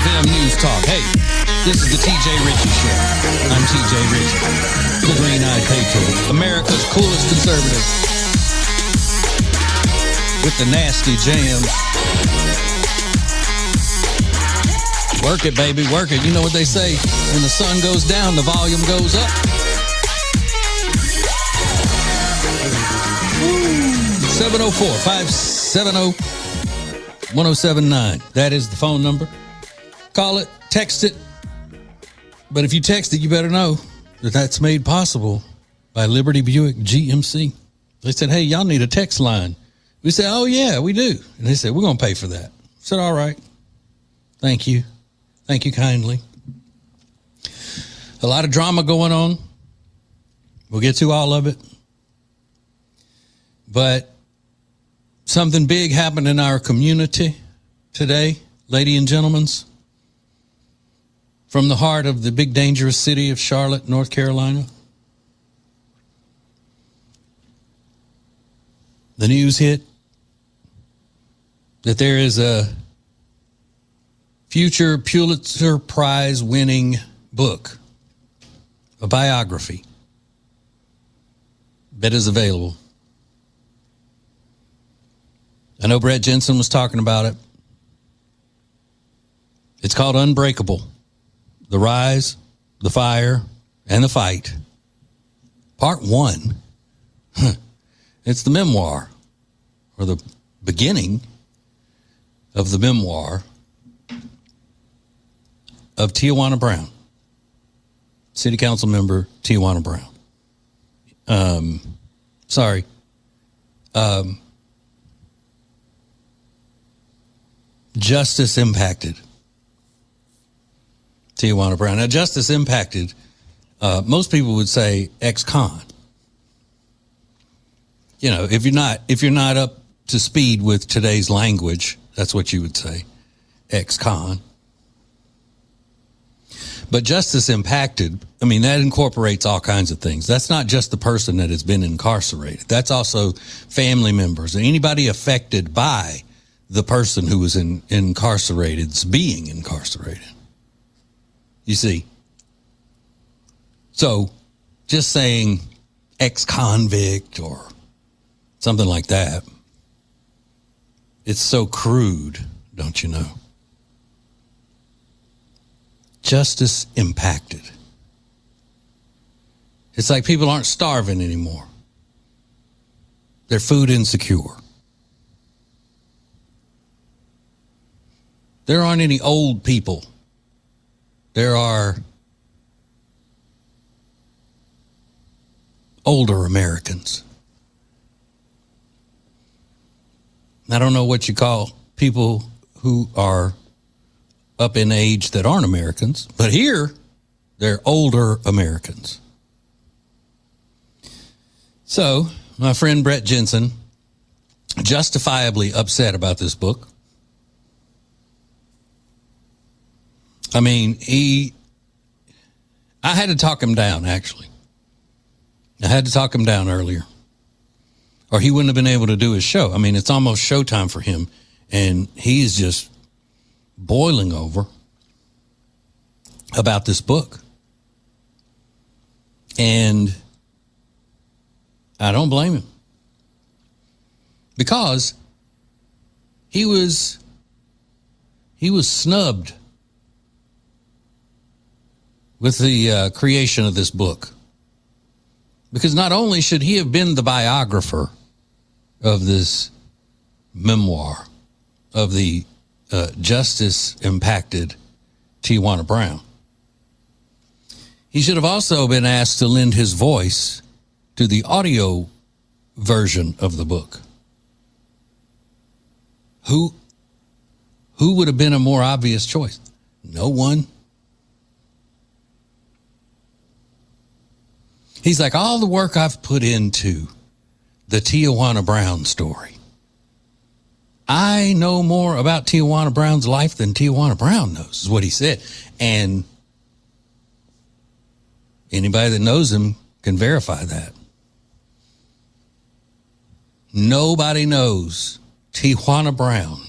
FM News Talk. Hey, this is the TJ Ritchie Show. I'm TJ Ritchie, the green-eyed patriot, America's coolest conservative, with the nasty jams. Work it, baby, work it. You know what they say, when the sun goes down, the volume goes up. 704-570-1079. That is the phone number. Call it, text it. But if you text it, you better know that that's made possible by Liberty Buick GMC. They said, hey, y'all need a text line. We said, oh, yeah, we do. And they said, we're going to pay for that. I said, all right. Thank you. Thank you kindly. A lot of drama going on. We'll get to all of it. But something big happened in our community today, ladies and gentlemen. From the heart of the big dangerous city of Charlotte, North Carolina. The news hit that there is a future Pulitzer Prize winning book, a biography that is available. I know Brett Jensen was talking about it. It's called Unbreakable: The Rise, the Fire, and the Fight. Part 1. It's the memoir, or the beginning of the memoir of Tijuana Brown, City Council member Tijuana Brown. Justice impacted Tijuana Brown. Now, justice impacted, most people would say ex-con. You know, if you're not up to speed with today's language, that's what you would say, ex-con. But justice impacted, I mean, that incorporates all kinds of things. That's not just the person that has been incarcerated. That's also family members and anybody affected by the person who was incarcerated being incarcerated. You see? So just saying ex-convict or something like that, it's so crude, don't you know? Justice impacted. It's like people aren't starving anymore. They're food insecure. There aren't any old people. There are older Americans. I don't know what you call people who are up in age that aren't Americans, but here they're older Americans. So my friend Brett Jensen, justifiably upset about this book. I mean, I had to talk him down, actually. I had to talk him down earlier, or he wouldn't have been able to do his show. I mean, it's almost showtime for him, and he's just boiling over about this book. And I don't blame him, because he was snubbed with the creation of this book. Because not only should he have been the biographer of this memoir of the justice-impacted Tijuana Brown, he should have also been asked to lend his voice to the audio version of the book. Who would have been a more obvious choice? No one. He's like, all the work I've put into the Tijuana Brown story. I know more about Tijuana Brown's life than Tijuana Brown knows, is what he said. And anybody that knows him can verify that. Nobody knows Tijuana Brown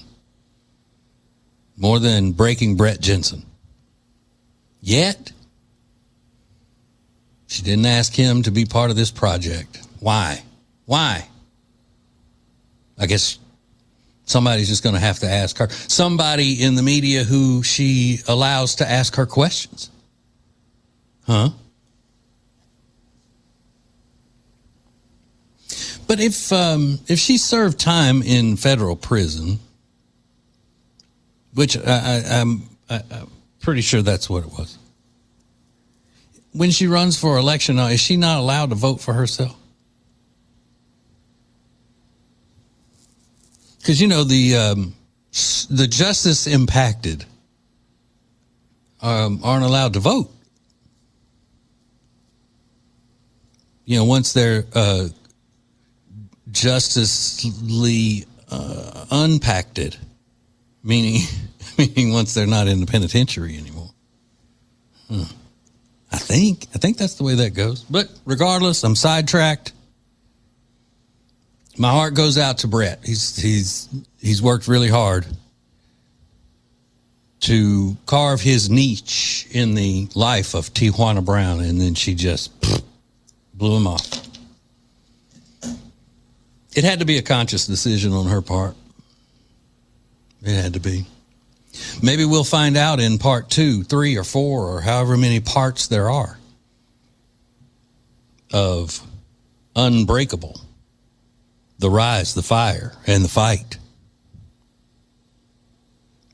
more than breaking Brett Jensen. Yet, she didn't ask him to be part of this project. Why? Why? I guess somebody's just going to have to ask her. Somebody in the media who she allows to ask her questions. Huh? But if she served time in federal prison, which I'm pretty sure that's what it was, when she runs for election, is she not allowed to vote for herself? Because, you know, the justice impacted aren't allowed to vote. You know, once they're justicely unpacted, meaning once they're not in the penitentiary anymore. I think that's the way that goes. But regardless, I'm sidetracked. My heart goes out to Brett. He's worked really hard to carve his niche in the life of Tijuana Brown, and then she just blew him off. It had to be a conscious decision on her part. It had to be. Maybe we'll find out in part 2, 3, or 4, or however many parts there are of Unbreakable, the rise, the fire, and the fight.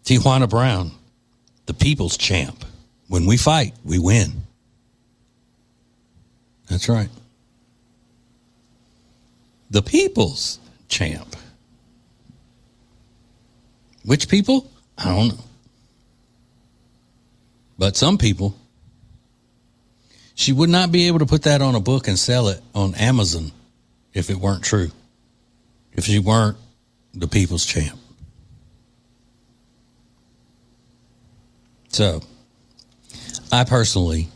Tijuana Brown, the people's champ. When we fight, we win. That's right. The people's champ. Which people? I don't know. But some people. She would not be able to put that on a book and sell it on Amazon if it weren't true. If she weren't the people's champ. So, I personally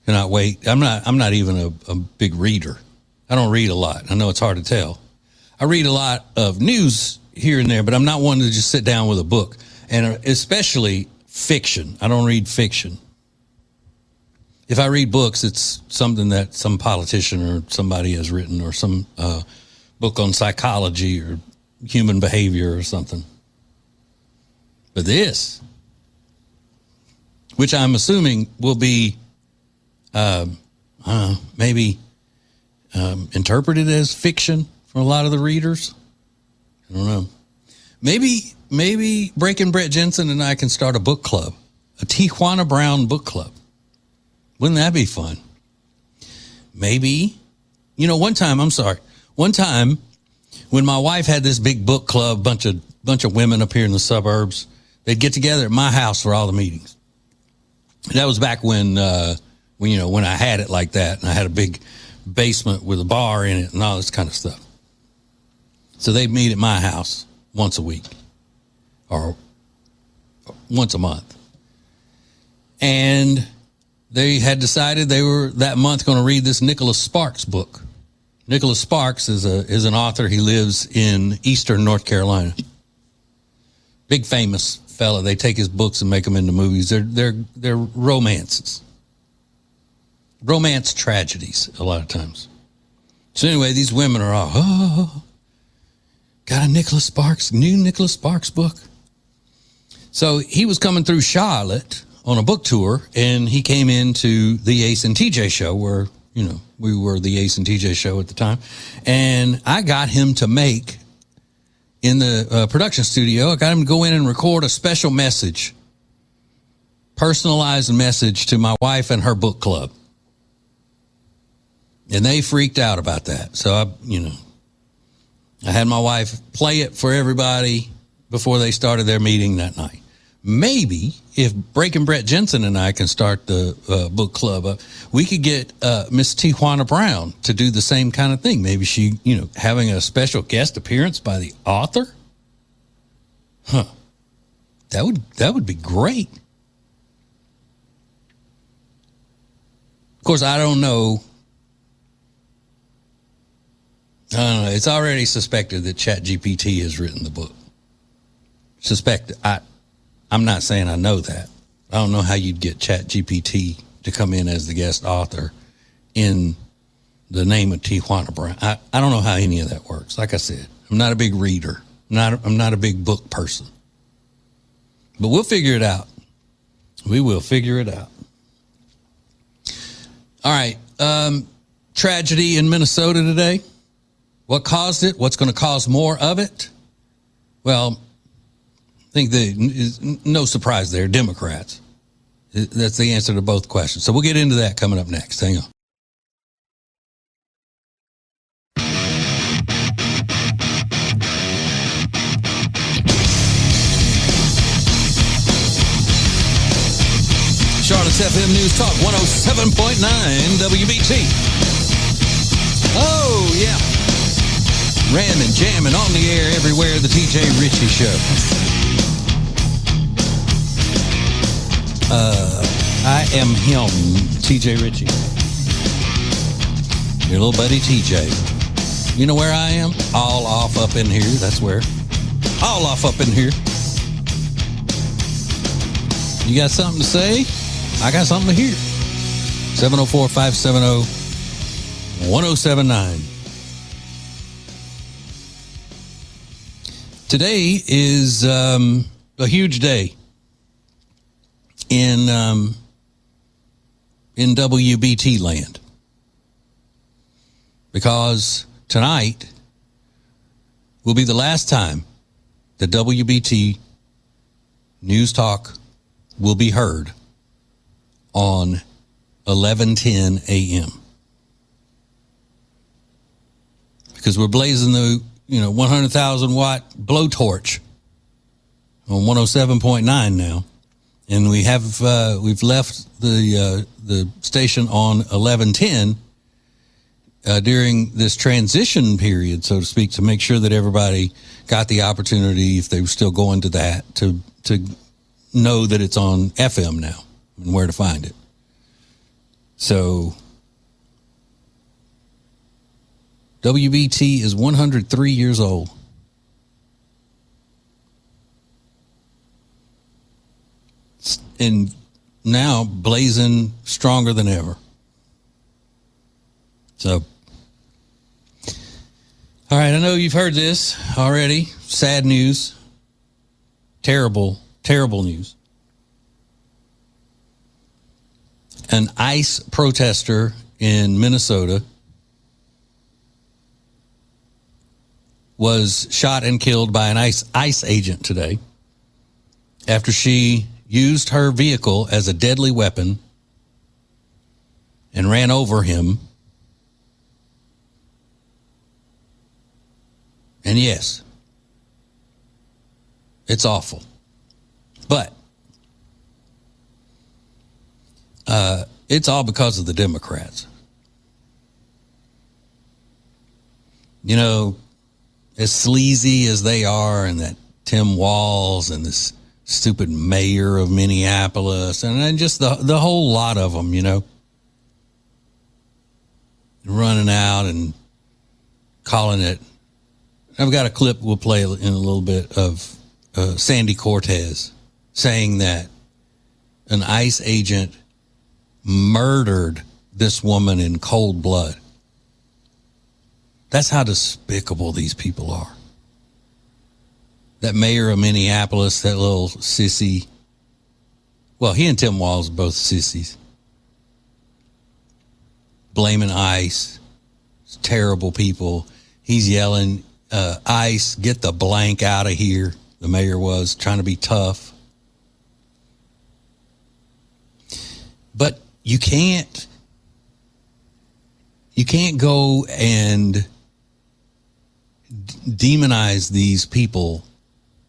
cannot wait. I'm not even a big reader. I don't read a lot. I know it's hard to tell. I read a lot of news here and there, but I'm not one to just sit down with a book, and especially fiction. I don't read fiction. If I read books, it's something that some politician or somebody has written, or some book on psychology or human behavior or something. But this, which I'm assuming will be maybe interpreted as fiction for a lot of the readers. I don't know. Maybe Breaking Brett Jensen and I can start a book club, a Tijuana Brown book club. Wouldn't that be fun? Maybe, one time when my wife had this big book club, bunch of women up here in the suburbs, they'd get together at my house for all the meetings. That was back when I had it like that, and I had a big basement with a bar in it and all this kind of stuff. So they'd meet at my house once a week or once a month. And they had decided they were that month going to read this Nicholas Sparks book. Nicholas Sparks is an author. He lives in eastern North Carolina. Big famous fella. They take his books and make them into movies. They're romances. Romance tragedies a lot of times. So anyway, these women are all, got a new Nicholas Sparks book. So he was coming through Charlotte on a book tour, and he came into the Ace and TJ show where, we were the Ace and TJ show at the time. And I got him to make, in the production studio, I got him to go in and record a special message, personalized message to my wife and her book club. And they freaked out about that. So I had my wife play it for everybody before they started their meeting that night. Maybe if Breaking Brett Jensen and I can start the book club, we could get Miss Tijuana Brown to do the same kind of thing. Maybe she, having a special guest appearance by the author. That would be great. Of course, I don't know. It's already suspected that ChatGPT has written the book. Suspected. I'm not saying I know that. I don't know how you'd get ChatGPT to come in as the guest author in the name of Tijuana Brown. I don't know how any of that works. Like I said, I'm not a big reader. I'm not a big book person. But we'll figure it out. We will figure it out. All right. Tragedy in Minnesota today. What caused it? What's going to cause more of it? Well, I think no surprise there, Democrats. That's the answer to both questions. So we'll get into that coming up next. Hang on. Charlotte's FM News Talk 107.9 WBT. Oh, yeah. Ramming, jamming on the air everywhere. The TJ Ritchie Show. I am him, TJ Ritchie. Your little buddy TJ. You know where I am? All off up in here. That's where. All off up in here. You got something to say? I got something to hear. 704-570-1079. Today is a huge day in WBT land, because tonight will be the last time the WBT News Talk will be heard on 11:10 a.m. because we're blazing the 100,000 watt blowtorch on 107.9 now, and we've left the station on 11:10 during this transition period, so to speak, to make sure that everybody got the opportunity, if they were still going to that, to know that it's on FM now and where to find it. So WBT is 103 years old. And now blazing stronger than ever. So, all right, I know you've heard this already. Sad news. Terrible, terrible news. An ICE protester in Minnesota was shot and killed by an ICE agent today after she used her vehicle as a deadly weapon and ran over him. And yes, it's awful. But it's all because of the Democrats. As sleazy as they are, and that Tim Walz and this stupid mayor of Minneapolis, and then just the whole lot of them, running out and calling it. I've got a clip we'll play in a little bit of Sandy Cortez saying that an ICE agent murdered this woman in cold blood. That's how despicable these people are. That mayor of Minneapolis, that little sissy. Well, he and Tim Walz are both sissies. Blaming ICE. It's terrible people. He's yelling, ICE, get the blank out of here. The mayor was trying to be tough. But you can't go and demonize these people,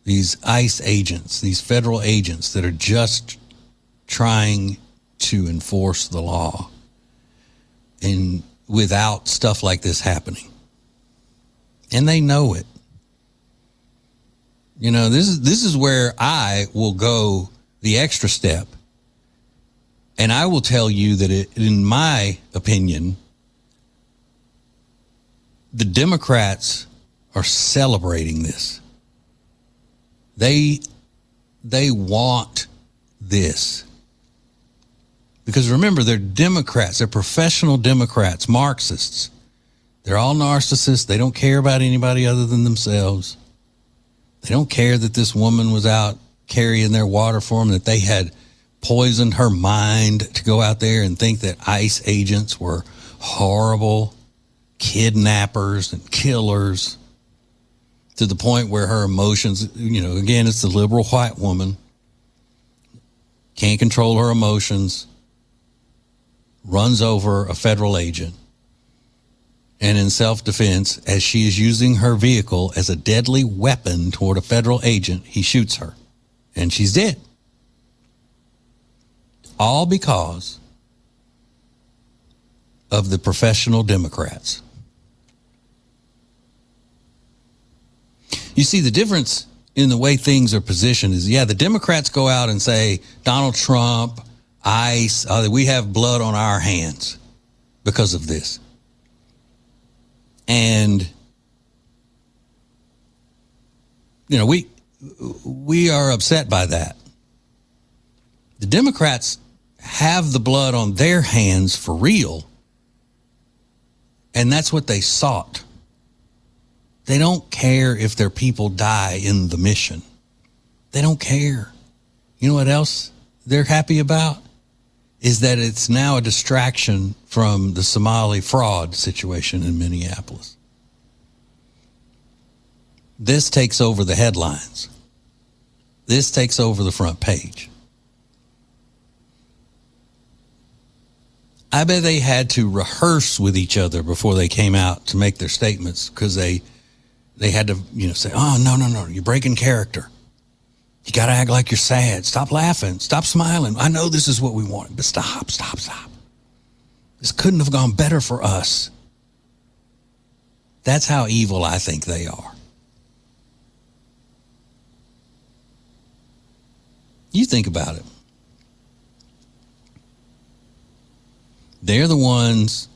these ICE agents, these federal agents that are just trying to enforce the law, and without stuff like this happening. And they know it. This is where I will go the extra step. And I will tell you that in my opinion, the Democrats are celebrating this. They they want this. Because remember, they're Democrats. They're professional Democrats, Marxists. They're all narcissists. They don't care about anybody other than themselves. They don't care that this woman was out carrying their water for them, that they had poisoned her mind to go out there and think that ICE agents were horrible kidnappers and killers, to the point where her emotions, again, it's the liberal white woman, can't control her emotions, runs over a federal agent, and in self-defense, as she is using her vehicle as a deadly weapon toward a federal agent, he shoots her, and she's dead. All because of the professional Democrats. You see, the difference in the way things are positioned is, the Democrats go out and say, Donald Trump, ICE, we have blood on our hands because of this. And, we are upset by that. The Democrats have the blood on their hands for real, and that's what they sought. They don't care if their people die in the mission. They don't care. You know what else they're happy about? Is that it's now a distraction from the Somali fraud situation in Minneapolis. This takes over the headlines. This takes over the front page. I bet they had to rehearse with each other before they came out to make their statements, because they had to, say, oh, no, you're breaking character. You got to act like you're sad. Stop laughing. Stop smiling. I know this is what we want, but stop. This couldn't have gone better for us. That's how evil I think they are. You think about it. They're the ones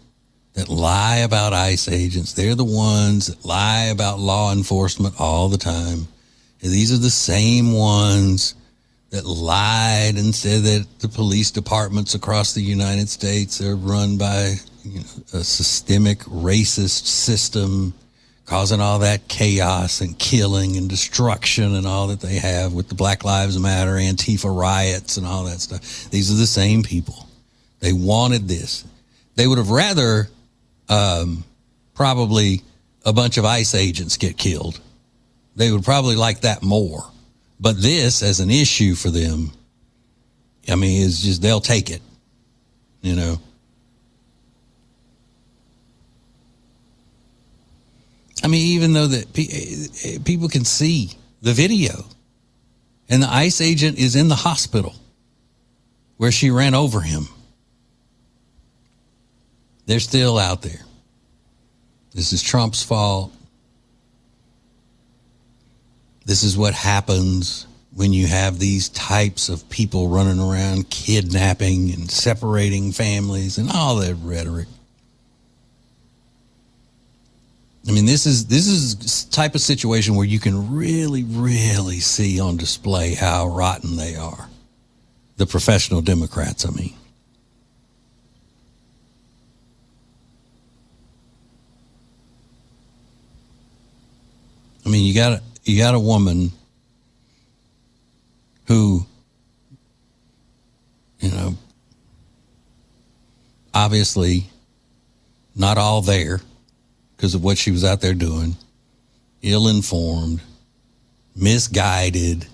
that lie about ICE agents. They're the ones that lie about law enforcement all the time. And these are the same ones that lied and said that the police departments across the United States are run by a systemic racist system, causing all that chaos and killing and destruction and all that they have with the Black Lives Matter, Antifa riots and all that stuff. These are the same people. They wanted this. They would have rather probably a bunch of ICE agents get killed. They would probably like that more. But this, as an issue for them, is just, they'll take it, even though that people can see the video, and the ICE agent is in the hospital where she ran over him. They're still out there. This is Trump's fault. This is what happens when you have these types of people running around kidnapping and separating families and all that rhetoric. This is type of situation where you can really, really see on display how rotten they are. The professional Democrats, you got a woman who, obviously not all there because of what she was out there doing, ill-informed, misguided,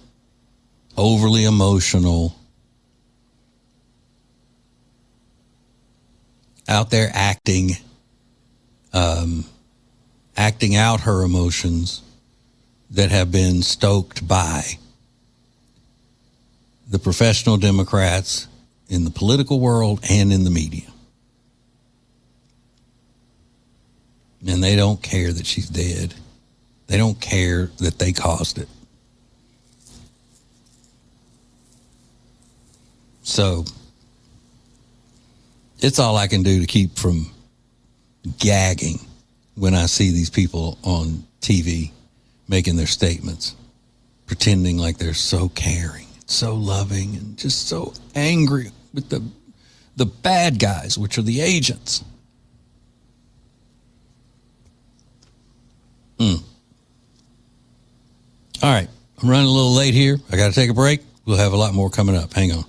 overly emotional, out there acting out her emotions that have been stoked by the professional Democrats in the political world and in the media. And they don't care that she's dead. They don't care that they caused it. So it's all I can do to keep from gagging when I see these people on TV making their statements, pretending like they're so caring. so loving and just so angry with the bad guys, which are the agents. All right. I'm running a little late here. I got to take a break. We'll have a lot more coming up. Hang on.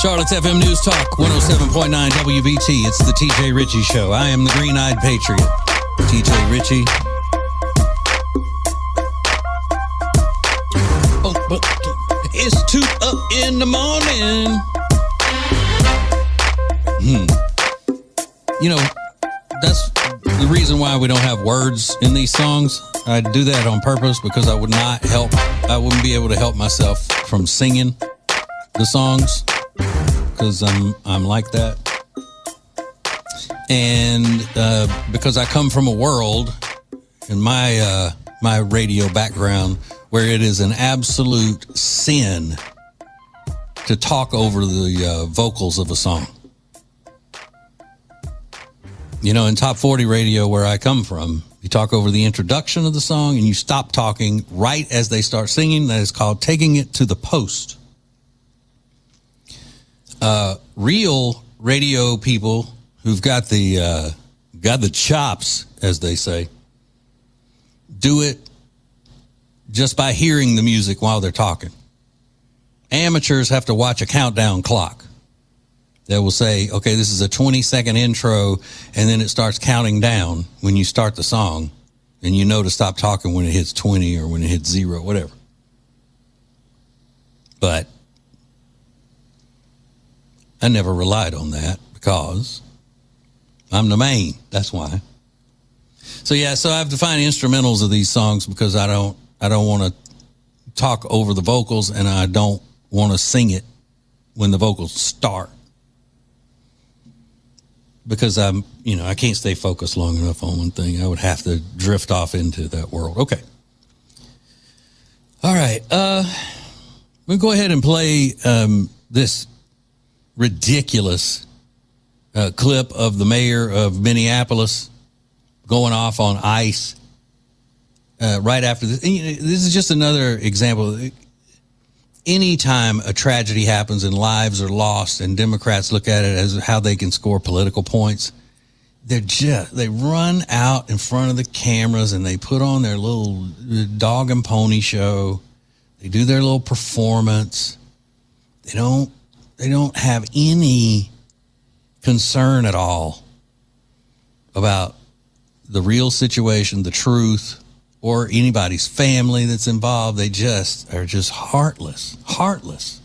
Charlotte's FM News Talk, 107.9 WBT. It's the TJ Ritchie Show. I am the green-eyed patriot, TJ Ritchie. Oh, but it's 2 up in the morning. You know, that's the reason why we don't have words in these songs. I do that on purpose because I wouldn't be able to help myself from singing the songs. Because I'm like that, and because I come from a world in my my radio background where it is an absolute sin to talk over the vocals of a song. You know, in top 40 radio where I come from, you talk over the introduction of the song and you stop talking right as they start singing. That is called taking it to the post. Real radio people who've got the chops, as they say, do it just by hearing the music while they're talking. Amateurs have to watch a countdown clock that will say, okay, this is a 20-second intro, and then it starts counting down when you start the song, and you know to stop talking when it hits 20 or when it hits 0, whatever. But I never relied on that because I'm the main. That's why. So I have to find instrumentals of these songs because I don't want to talk over the vocals and I don't want to sing it when the vocals start. Because I can't stay focused long enough on one thing. I would have to drift off into that world. Okay. All right. We'll go ahead and play this ridiculous clip of the mayor of Minneapolis going off on ICE right after this. This is just another example. Anytime a tragedy happens and lives are lost and Democrats look at it as how they can score political points, they run out in front of the cameras and they put on their little dog and pony show. They do their little performance. They don't have any concern at all about the real situation, the truth, or anybody's family that's involved. They are just heartless.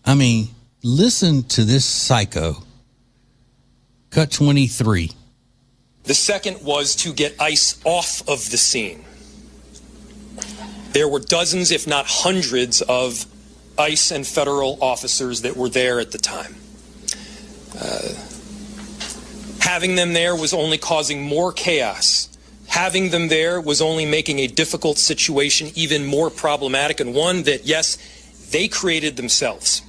I mean, listen to this psycho. Cut 23. The second was to get ICE off of the scene. There were dozens, if not hundreds, of ICE and federal officers that were there at the time. Having them there was only causing more chaos. Having them there was only making a difficult situation even more problematic, and one that, yes, they created themselves.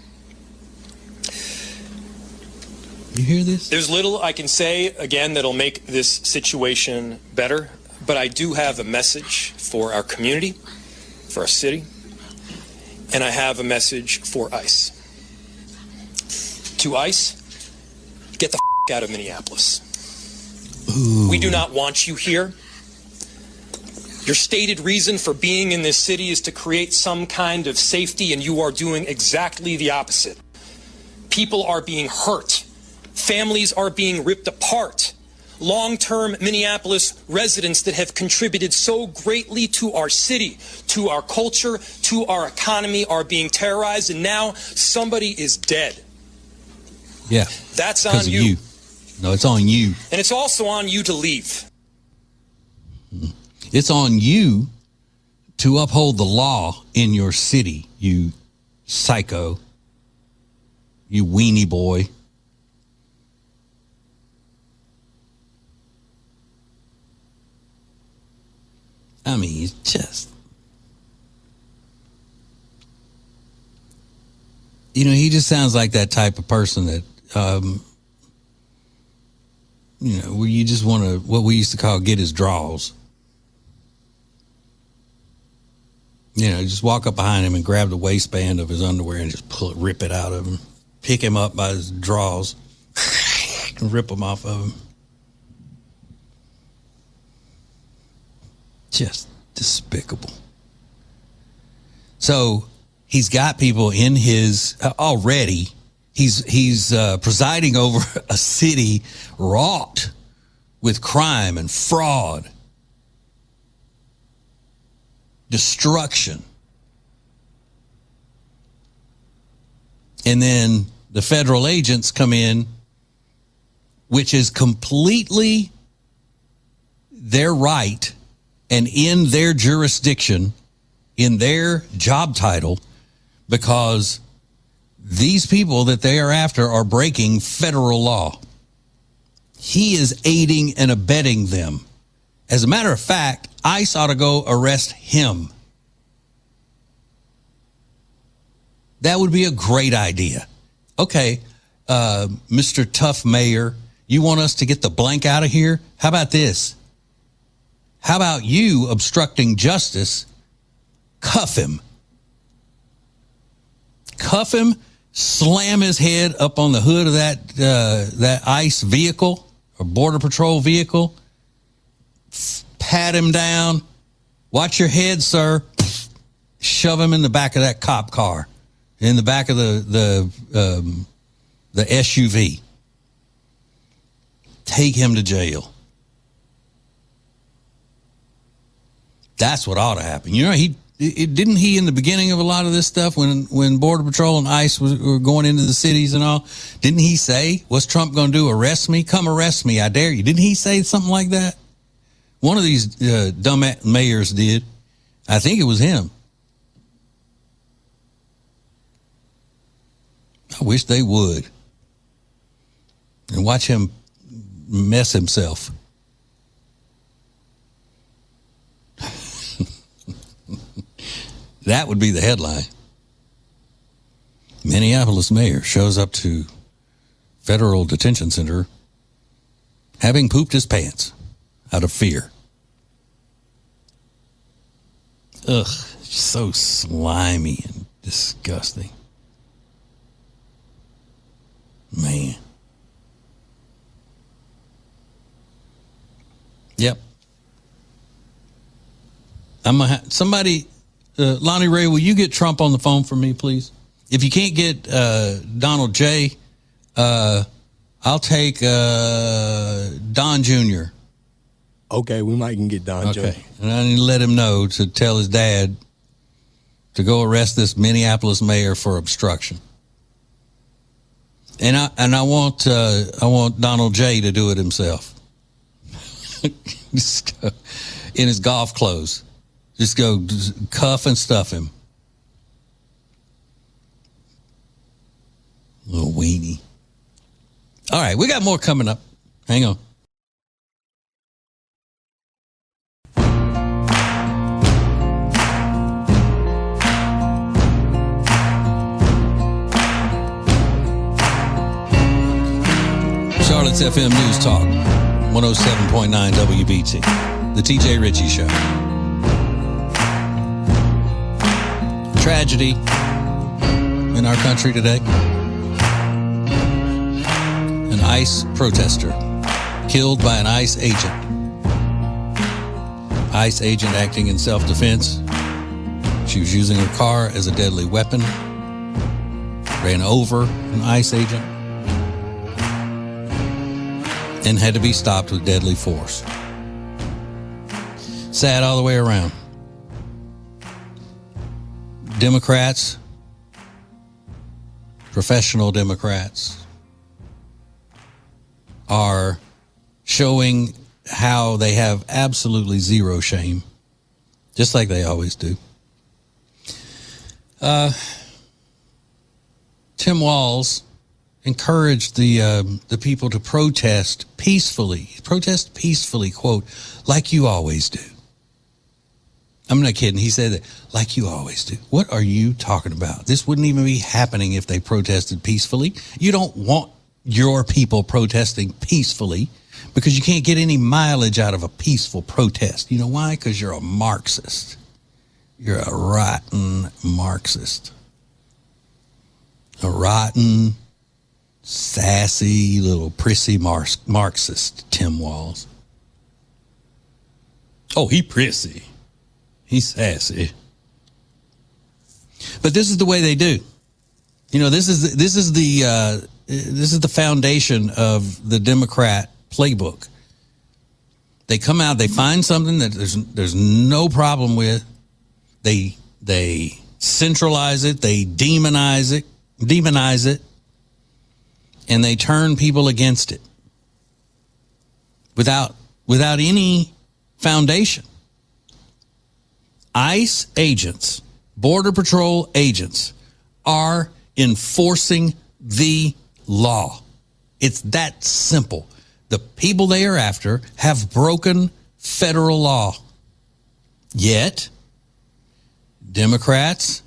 You hear this? There's little I can say, again, that'll make this situation better, but I do have a message for our community, for our city, and I have a message for ICE. To ICE, get the out of Minneapolis. Ooh. We do not want you here. Your stated reason for being in this city is to create some kind of safety, and you are doing exactly the opposite. People are being hurt. Families are being ripped apart. Long-term Minneapolis residents that have contributed so greatly to our city, to our culture, to our economy are being terrorized, and now somebody is dead. Yeah. That's on you. You. No, it's on you. And it's also on you to leave. It's on you to uphold the law in your city, you psycho, you weenie boy. I mean, it's just... he just sounds like that type of person that, where you just want to, what we used to call get his draws. Just walk up behind him and grab the waistband of his underwear and just rip it out of him. Pick him up by his draws and rip them off of him. Just despicable. So he's got people in his already. He's presiding over a city wrought with crime and fraud, destruction. And then the federal agents come in, which is completely their right and in their jurisdiction, in their job title, because these people that they are after are breaking federal law. He is aiding and abetting them. As a matter of fact, ICE ought to go arrest him. That would be a great idea. Okay, Mr. Tough Mayor, you want us to get the blank out of here? How about this? How about you obstructing justice? Cuff him. Cuff him, slam his head up on the hood of that ICE vehicle or Border Patrol vehicle, pat him down. Watch your head, sir. Shove him in the back of that cop car, in the back of the SUV. Take him to jail. That's what ought to happen. Didn't he in the beginning of a lot of this stuff when Border Patrol and ICE were going into the cities and all, didn't he say, what's Trump going to do? Arrest me? Come arrest me. I dare you. Didn't he say something like that? One of these dumb mayors did. I think it was him. I wish they would. And watch him mess himself. That would be the headline. Minneapolis mayor shows up to federal detention center having pooped his pants out of fear. Ugh, so slimy and disgusting. Man. Yep. I'm gonna somebody. Lonnie Ray, will you get Trump on the phone for me, please? If you can't get Donald J., I'll take Don Jr. Okay, we might can get Don Jr. Okay, and I need to let him know to tell his dad to go arrest this Minneapolis mayor for obstruction. And I want Donald J. to do it himself. Just go in his golf clothes. Just go cuff and stuff him. Little weenie. All right, we got more coming up. Hang on. Charlotte's FM News Talk, 107.9 WBT. The TJ Ritchie Show. Tragedy in our country today. An ICE protester killed by an ICE agent. ICE agent acting in self-defense. She was using her car as a deadly weapon. Ran over an ICE agent. And had to be stopped with deadly force. Sad all the way around. Democrats, professional Democrats, are showing how they have absolutely zero shame, just like they always do. Tim Walz encouraged the people to protest peacefully, quote, like you always do. I'm not kidding. He said that like you always do. What are you talking about? This wouldn't even be happening if they protested peacefully. You don't want your people protesting peacefully because you can't get any mileage out of a peaceful protest. You know why? Because you're a Marxist. You're a rotten Marxist. A rotten, sassy, little prissy Marxist, Tim Walz. Oh, he prissy. He's sassy. But this is the way they do. You know, this is the foundation of the Democrat playbook. They come out, they find something that there's no problem with. They centralize it, they demonize it, and they turn people against it without any foundation. ICE agents, Border Patrol agents, are enforcing the law. It's that simple. The people they are after have broken federal law. Yet, Democrats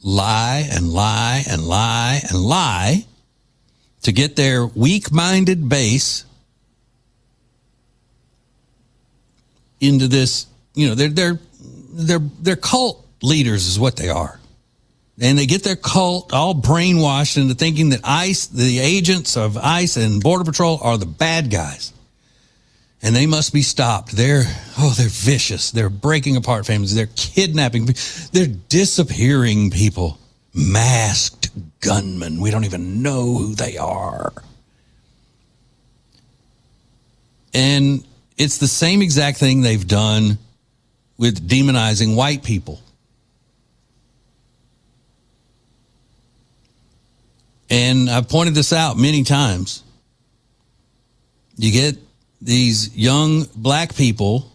lie and lie and lie and lie to get their weak-minded base into this. You know, they're cult leaders is what they are. And they get their cult all brainwashed into thinking that ICE, the agents of ICE and Border Patrol, are the bad guys. And they must be stopped. They're vicious. They're breaking apart families. They're kidnapping. They're disappearing people. Masked gunmen. We don't even know who they are. And it's the same exact thing they've done with demonizing white people. And I've pointed this out many times. You get these young black people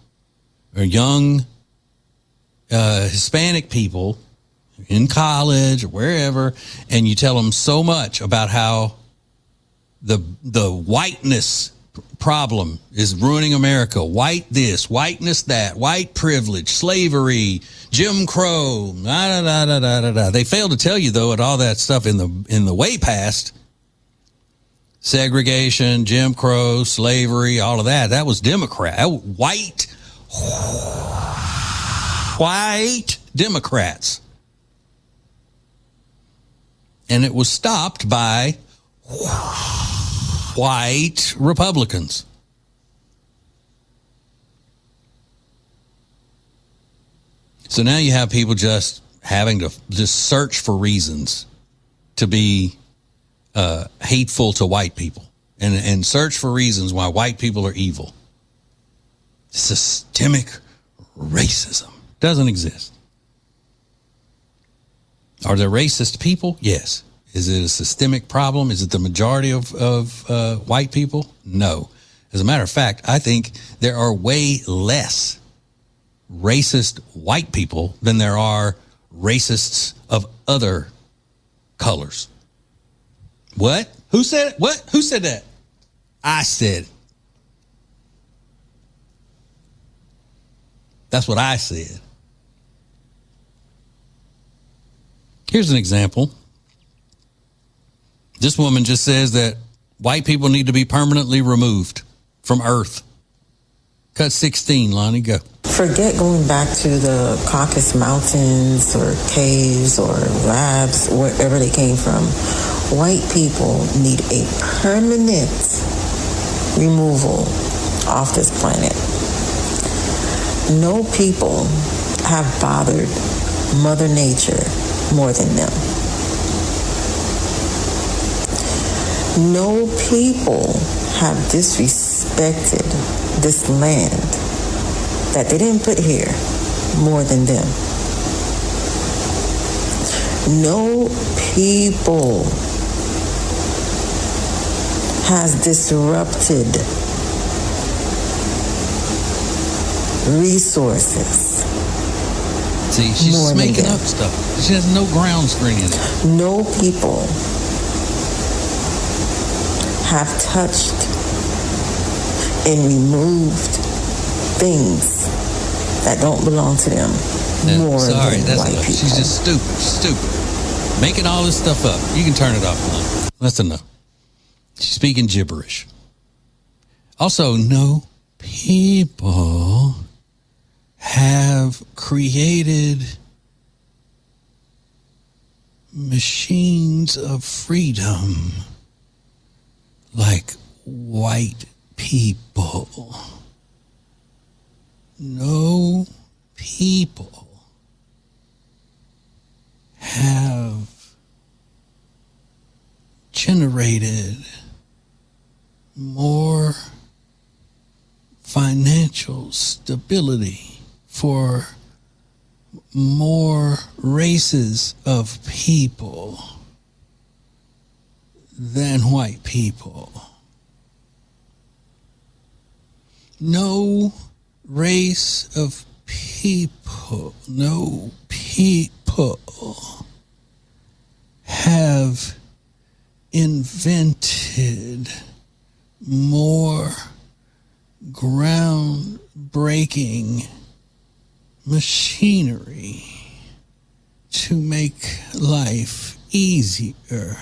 or young Hispanic people in college or wherever, and you tell them so much about how the whiteness problem is ruining America. White this, whiteness that, white privilege, slavery, Jim Crow, da, da, da, da, da, da. They fail to tell you, though, at all that stuff in the way past, segregation, Jim Crow, slavery, all of that, that was Democrat. White Democrats. And it was stopped by white Republicans. So now you have people just having to just search for reasons to be hateful to white people and search for reasons why white people are evil. Systemic racism doesn't exist. Are there racist people? Yes. Is it a systemic problem? Is it the majority of white people? No. As a matter of fact, I think there are way less racist white people than there are racists of other colors. What? Who said it? What? Who said that? I said. That's what I said. Here's an example. This woman just says that white people need to be permanently removed from Earth. Cut 16, Lonnie, go. Forget going back to the Caucasus Mountains or caves or labs, wherever they came from. White people need a permanent removal off this planet. No people have bothered Mother Nature more than them. No people have disrespected this land that they didn't put here more than them. No people has disrupted resources. See, she's making up stuff. She has no grounds for any of that. No people have touched and removed things that don't belong to them No, more sorry, than that's white enough. people. She's just stupid. Making all this stuff up. You can turn it off now. That's enough. She's speaking gibberish. Also, no people have created machines of freedom like white people. No people have generated more financial stability for more races of people than white people. No race of people, no people have invented more groundbreaking machinery to make life easier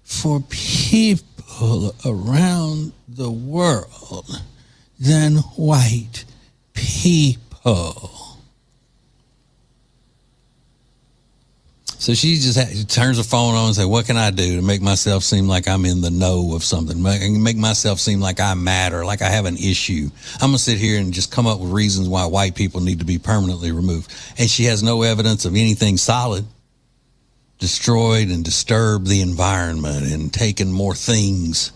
for people around the world than white people. So she just turns her phone on and says, what can I do to make myself seem like I'm in the know of something? Make myself seem like I matter, like I have an issue. I'm going to sit here and just come up with reasons why white people need to be permanently removed. And she has no evidence of anything solid. Destroyed and disturbed the environment and taken more things.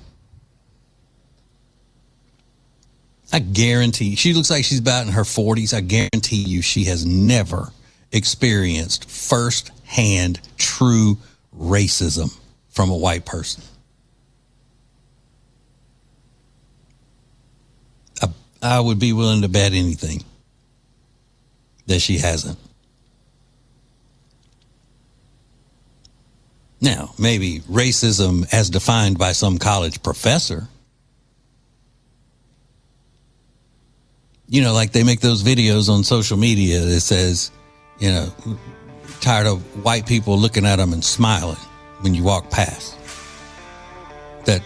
I guarantee, she looks like she's about in her 40s. I guarantee you she has never experienced first-hand true racism from a white person. I would be willing to bet anything that she hasn't. Now, maybe racism as defined by some college professor. You know, like they make those videos on social media that says, you know, tired of white people looking at them and smiling when you walk past. That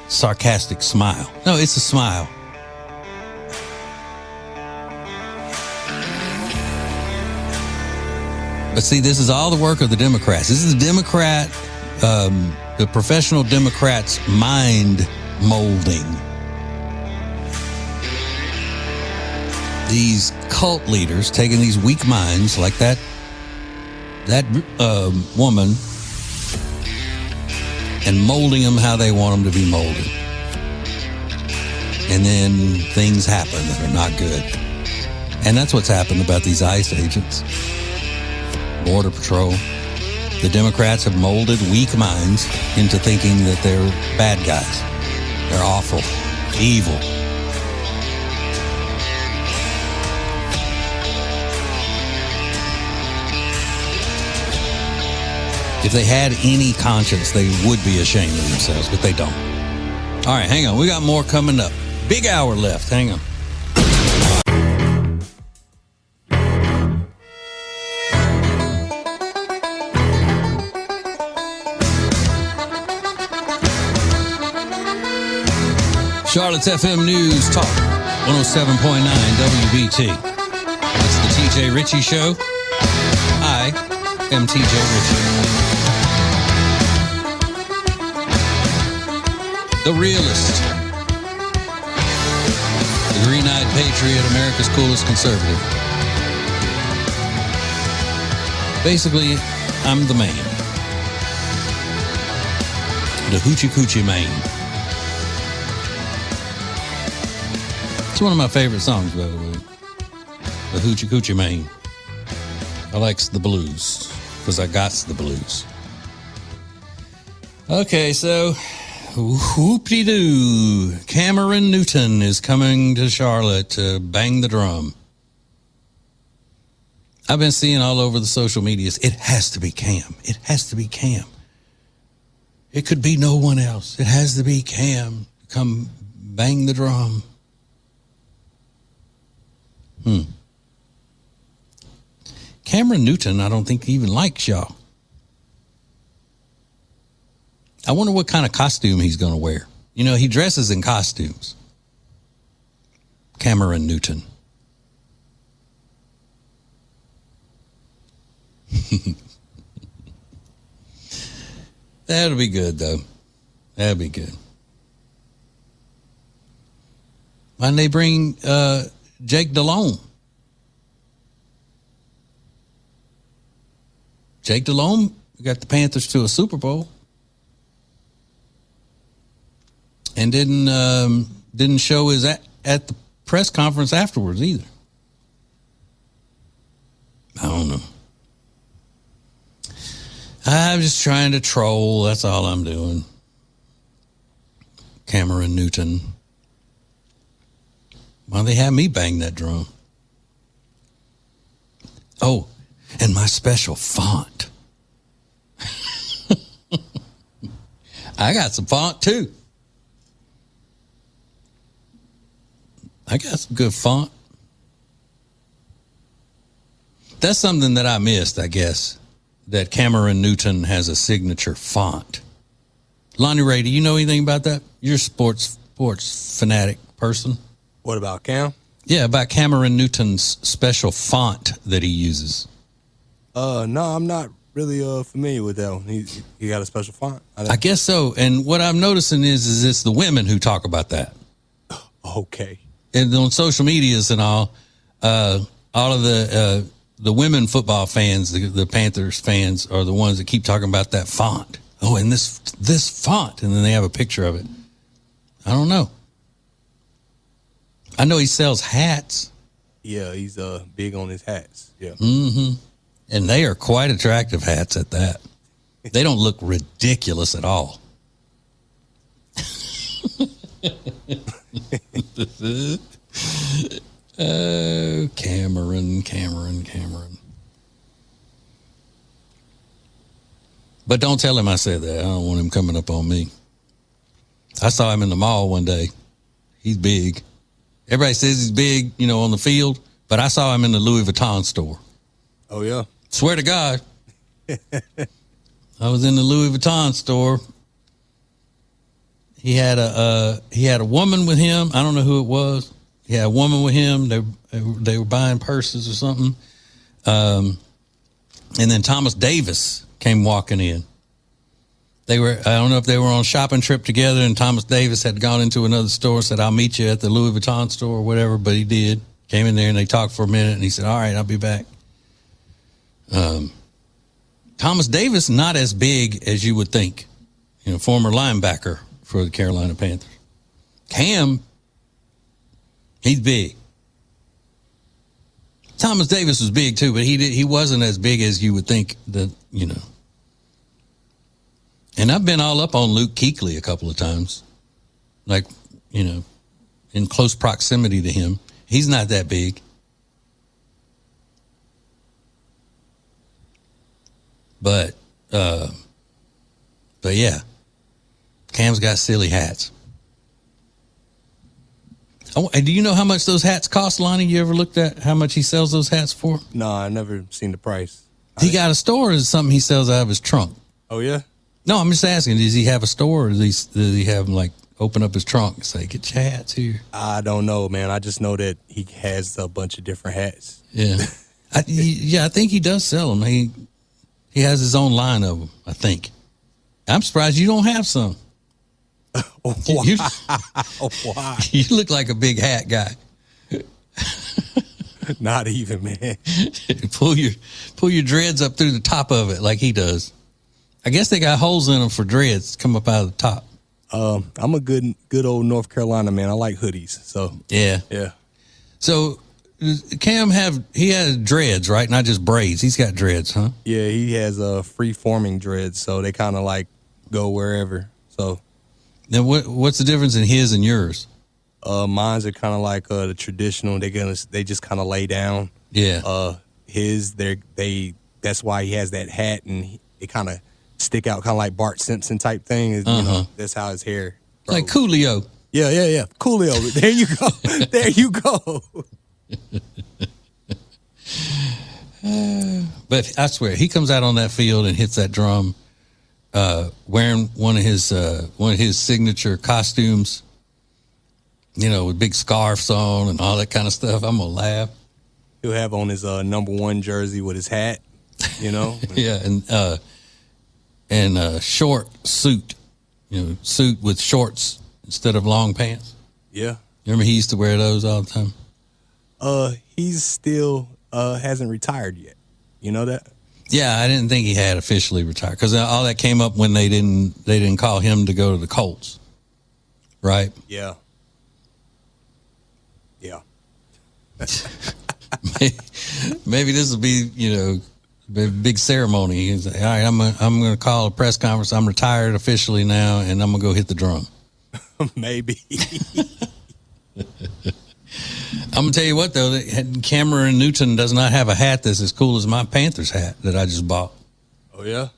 sarcastic smile. No, it's a smile. But see, this is all the work of the Democrats. This is the professional Democrats' mind molding. These cult leaders taking these weak minds like that woman and molding them how they want them to be molded. And then things happen that are not good. And that's what's happened about these ICE agents. Border Patrol. The Democrats have molded weak minds into thinking that they're bad guys. They're awful, evil. If they had any conscience, they would be ashamed of themselves, but they don't. All right, hang on. We got more coming up. Big hour left. Hang on. Charlotte's FM News Talk, 107.9 WBT. It's the TJ Ritchie Show. I am TJ Ritchie. The realist. The green-eyed patriot, America's coolest conservative. Basically, I'm the man. The hoochie coochie man. It's one of my favorite songs, by the way. The Hoochie Coochie Man. I likes the blues because I got the blues. Okay, so whoop-de-doo. Cameron Newton is coming to Charlotte to bang the drum. I've been seeing all over the social medias, it has to be Cam. It has to be Cam. It could be no one else. It has to be Cam. Come bang the drum. Cameron Newton, I don't think he even likes y'all. I wonder what kind of costume he's going to wear. You know, he dresses in costumes. Cameron Newton. That'll be good, though. That'll be good. Why didn't they bring Jake Delhomme? Jake Delhomme got the Panthers to a Super Bowl and didn't show his at the press conference afterwards either. I don't know. I'm just trying to troll. That's all I'm doing. Cameron Newton. Why they have me bang that drum? Oh, and my special font. I got some font too. I got some good font. That's something that I missed, I guess, that Cameron Newton has a signature font. Lonnie Ray, do you know anything about that? You're a sports fanatic person. What about Cam? Yeah, about Cameron Newton's special font that he uses. No, I'm not really familiar with that one. He got a special font? I guess so. And what I'm noticing is it's the women who talk about that. Okay. And on social medias and all of the women football fans, the Panthers fans, are the ones that keep talking about that font. Oh, and this font, and then they have a picture of it. I don't know. I know he sells hats. Yeah, he's big on his hats. Yeah. Mm-hmm. And they are quite attractive hats at that. They don't look ridiculous at all. Cameron. But don't tell him I said that. I don't want him coming up on me. I saw him in the mall one day. He's big. Everybody says he's big, on the field, but I saw him in the Louis Vuitton store. Oh, yeah? Swear to God. I was in the Louis Vuitton store. He had a woman with him. I don't know who it was. He had a woman with him. They were buying purses or something. And then Thomas Davis came walking in. I don't know if they were on a shopping trip together, and Thomas Davis had gone into another store and said, I'll meet you at the Louis Vuitton store or whatever, but he did. Came in there and they talked for a minute, and he said, all right, I'll be back. Thomas Davis, not as big as you would think. Former linebacker for the Carolina Panthers. Cam, he's big. Thomas Davis was big too, but he wasn't as big as you would think that. And I've been all up on Luke Kuechly a couple of times, in close proximity to him. He's not that big. But yeah, Cam's got silly hats. Oh, and do you know how much those hats cost, Lonnie? You ever looked at how much he sells those hats for? No, I never seen the price. He got a store, or is it something he sells out of his trunk? Oh, yeah? No, I'm just asking, does he have a store, or does he have him, open up his trunk and say, get your hats here? I don't know, man. I just know that he has a bunch of different hats. Yeah. I think he does sell them. He has his own line of them, I think. I'm surprised you don't have some. Why? You look like a big hat guy. Not even, man. Pull your dreads up through the top of it like he does. I guess they got holes in them for dreads come up out of the top. I'm a good old North Carolina man. I like hoodies. So yeah. So Cam he has dreads, right? Not just braids. He's got dreads, huh? Yeah, he has free forming dreads, so they kind of go wherever. So then what's the difference in his and yours? Mine's are kind of like the traditional. They just kind of lay down. Yeah. His that's why he has that hat, and it kind of stick out, kind of like Bart Simpson type thing. That's how his hair grows. Like Coolio. Yeah. Coolio. There you go. There you go. But I swear, he comes out on that field and hits that drum, wearing one of his signature costumes, with big scarves on and all that kind of stuff. I'm gonna laugh. He'll have on his number one jersey with his hat, Yeah, and short suit, suit with shorts instead of long pants. Yeah. Remember he used to wear those all the time? He's still hasn't retired yet. You know that? Yeah, I didn't think he had officially retired because all that came up when they didn't call him to go to the Colts, right? Yeah. Yeah. Maybe this will be a big ceremony. He's like, all right, I'm going to call a press conference. I'm retired officially now, and I'm going to go hit the drum. Maybe. I'm gonna tell you what though, Cameron Newton does not have a hat that's as cool as my Panthers hat that I just bought. Oh yeah.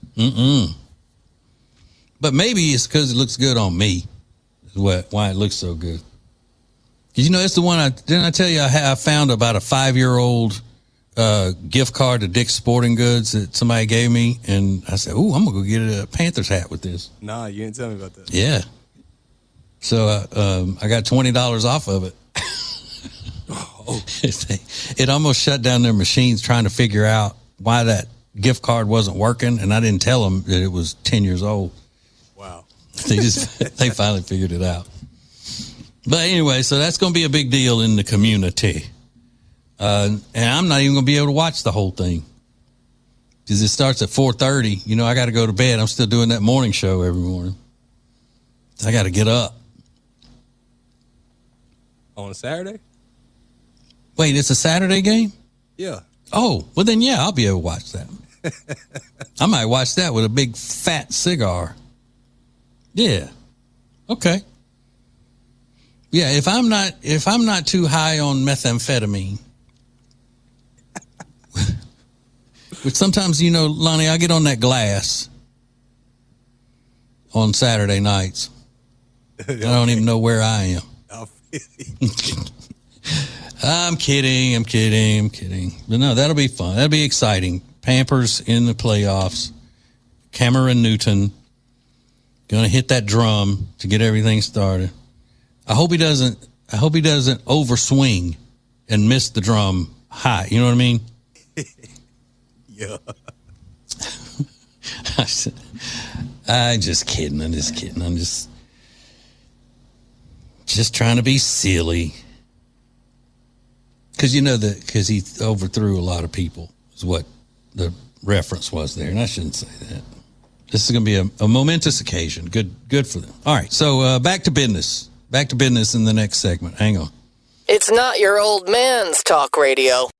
But maybe it's because it looks good on me. Is why it looks so good. It's the one didn't I tell you I found about a 5-year-old gift card to Dick's Sporting Goods that somebody gave me, and I said, "Ooh, I'm gonna go get a Panthers hat with this." Nah, you didn't tell me about that. Yeah. So I got $20 off of it. It almost shut down their machines trying to figure out why that gift card wasn't working, and I didn't tell them that it was 10 years old. Wow. They finally figured it out. But anyway, so that's going to be a big deal in the community. And I'm not even going to be able to watch the whole thing because it starts at 4:30. I got to go to bed. I'm still doing that morning show every morning. I got to get up. On a Saturday? Wait, it's a Saturday game? Yeah. Oh, well then, yeah, I'll be able to watch that. I might watch that with a big fat cigar. Yeah. Okay. Yeah, if I'm not too high on methamphetamine, which sometimes, Lonnie, I get on that glass on Saturday nights. I don't even know where I am. I'm kidding. But no, that'll be fun. That'll be exciting. Pampers in the playoffs. Cameron Newton going to hit that drum to get everything started. I hope he doesn't overswing and miss the drum high. You know what I mean? Yeah. I'm just kidding. I'm just trying to be silly. Because he overthrew a lot of people is what the reference was there. And I shouldn't say that. This is going to be a momentous occasion. Good for them. All right. So back to business. Back to business in the next segment. Hang on. It's not your old man's talk radio.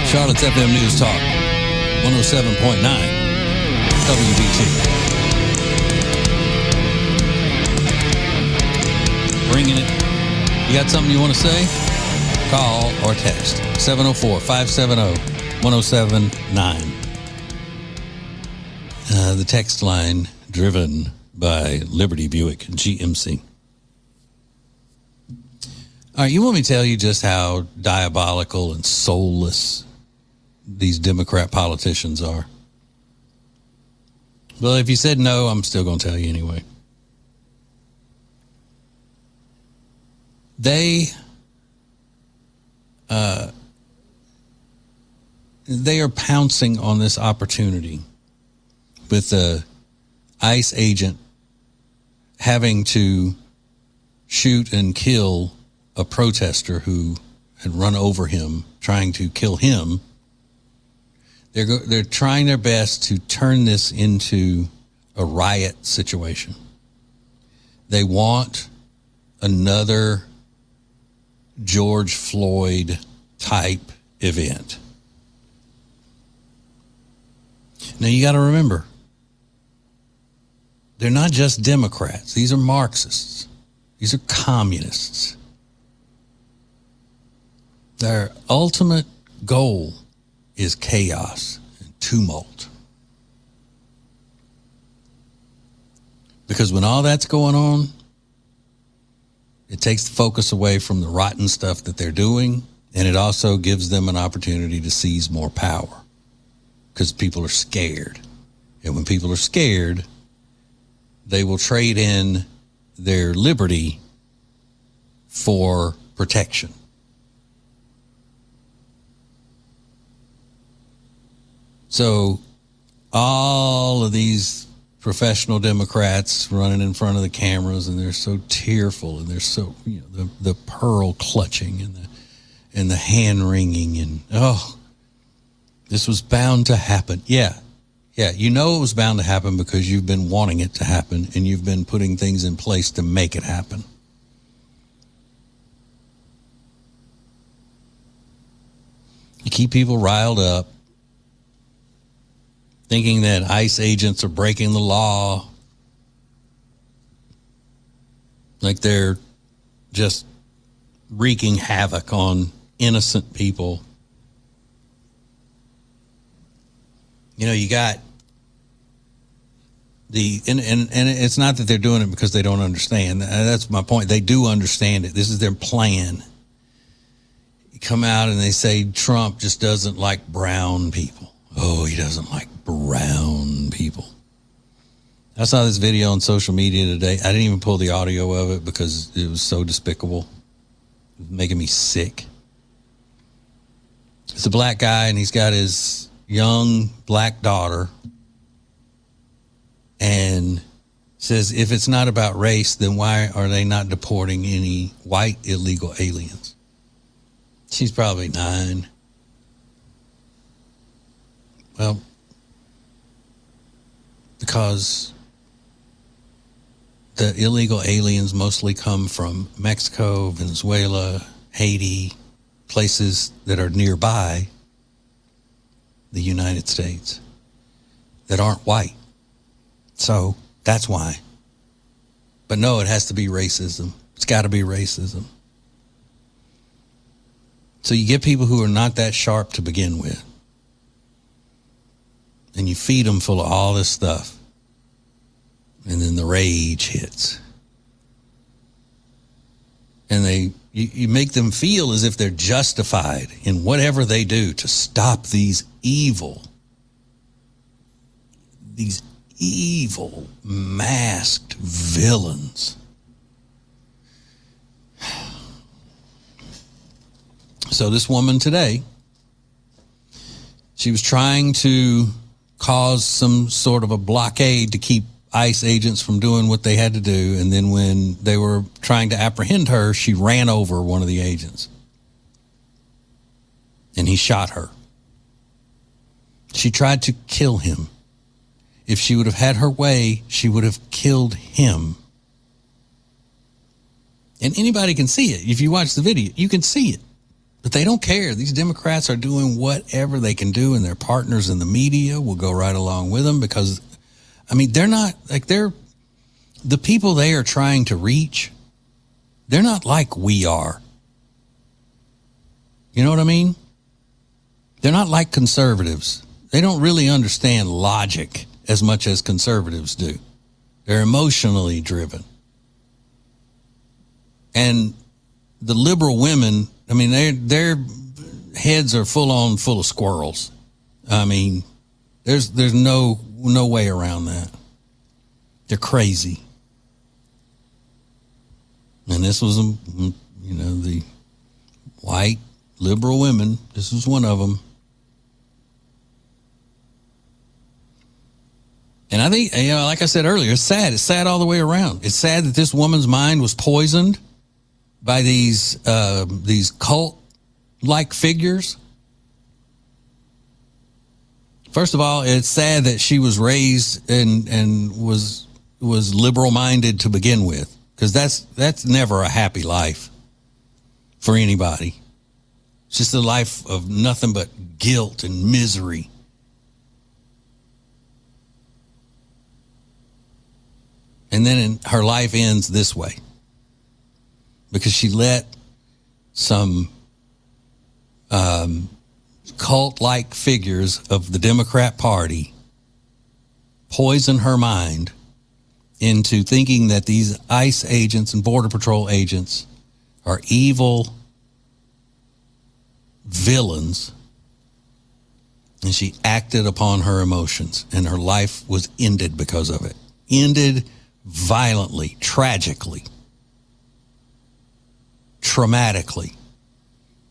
Charlotte's FM News Talk, 107.9 WBT. Bringing it. You got something you want to say? Call or text 704-570-1079. The text line driven by Liberty Buick GMC. All right, you want me to tell you just how diabolical and soulless these Democrat politicians are? Well, if you said no, I'm still going to tell you anyway. They are pouncing on this opportunity with the ICE agent having to shoot and kill a protester who had run over him, trying to kill him. They're trying their best to turn this into a riot situation. They want another George Floyd type event. Now you got to remember, they're not just Democrats. These are Marxists. These are communists. Their ultimate goal is chaos and tumult. Because when all that's going on, it takes the focus away from the rotten stuff that they're doing, and it also gives them an opportunity to seize more power because people are scared. And when people are scared, they will trade in their liberty for protection. So all of these professional Democrats running in front of the cameras, and they're so tearful, and they're so, the pearl clutching and the hand wringing, and this was bound to happen. Yeah, it was bound to happen because you've been wanting it to happen, and you've been putting things in place to make it happen. You keep people riled up, thinking that ICE agents are breaking the law, like they're just wreaking havoc on innocent people. You got and it's not that they're doing it because they don't understand. That's my point. They do understand it. This is their plan. You come out and they say Trump just doesn't like brown people. Oh, he doesn't like brown people. I saw this video on social media today. I didn't even pull the audio of it because it was so despicable. It was making me sick. It's a black guy, and he's got his young black daughter, and says, if it's not about race, then why are they not deporting any white illegal aliens? She's probably 9. Well, because the illegal aliens mostly come from Mexico, Venezuela, Haiti, places that are nearby the United States that aren't white. So that's why. But no, it has to be racism. It's got to be racism. So you get people who are not that sharp to begin with, and you feed them full of all this stuff, and then the rage hits. And you make them feel as if they're justified in whatever they do to stop these evil masked villains. So this woman today, she was trying to cause some sort of a blockade to keep ICE agents from doing what they had to do. And then when they were trying to apprehend her, she ran over one of the agents. And he shot her. She tried to kill him. If she would have had her way, she would have killed him. And anybody can see it. If you watch the video, you can see it. But they don't care. These Democrats are doing whatever they can do, and their partners in the media will go right along with them because, they're not like the people they are trying to reach. They're not like we are. You know what I mean? They're not like conservatives. They don't really understand logic as much as conservatives do. They're emotionally driven. And the liberal women, their heads are full of squirrels. There's no way around that. They're crazy. And this was, the white liberal women. This was one of them. And I think, like I said earlier, it's sad. It's sad all the way around. It's sad that this woman's mind was poisoned by these cult-like figures. First of all, it's sad that she was raised and was liberal-minded to begin with, because that's never a happy life for anybody. It's just a life of nothing but guilt and misery. And then her life ends this way because she let some cult-like figures of the Democrat Party poison her mind into thinking that these ICE agents and Border Patrol agents are evil villains. And she acted upon her emotions, and her life was ended because of it. Ended violently, tragically, traumatically,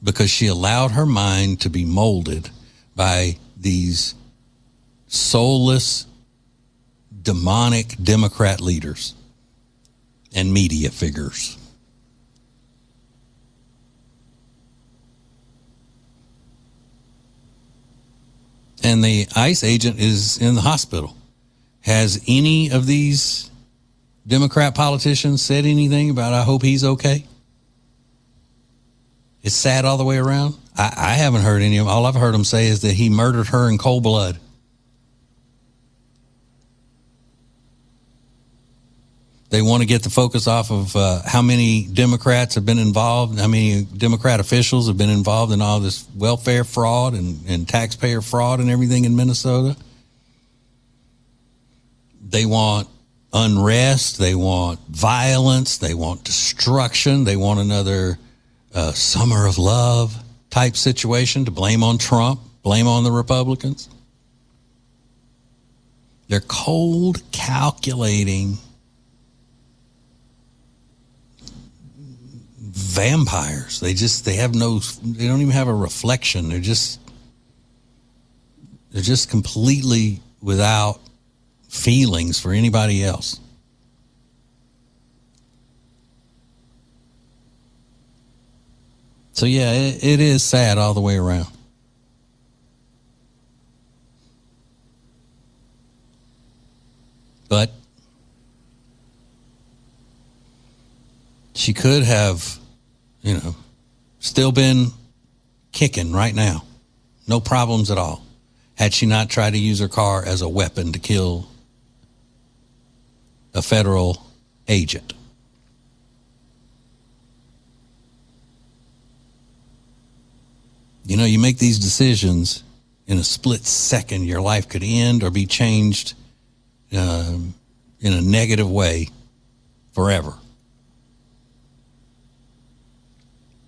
because she allowed her mind to be molded by these soulless, demonic Democrat leaders and media figures. And the ICE agent is in the hospital. Has any of these Democrat politicians said anything about, I hope he's okay? It's sad all the way around. I haven't heard any of them. All I've heard them say is that he murdered her in cold blood. They want to get the focus off of how many Democrats have been involved, how many Democrat officials have been involved in all this welfare fraud and taxpayer fraud and everything in Minnesota. They want unrest. They want violence. They want destruction. They want another summer of love type situation to blame on Trump, blame on the Republicans. They're cold, calculating vampires. They don't even have a reflection. They're just completely without feelings for anybody else. So yeah, it is sad all the way around. But she could have, still been kicking right now. No problems at all. Had she not tried to use her car as a weapon to kill a federal agent. You make these decisions in a split second. Your life could end or be changed in a negative way forever.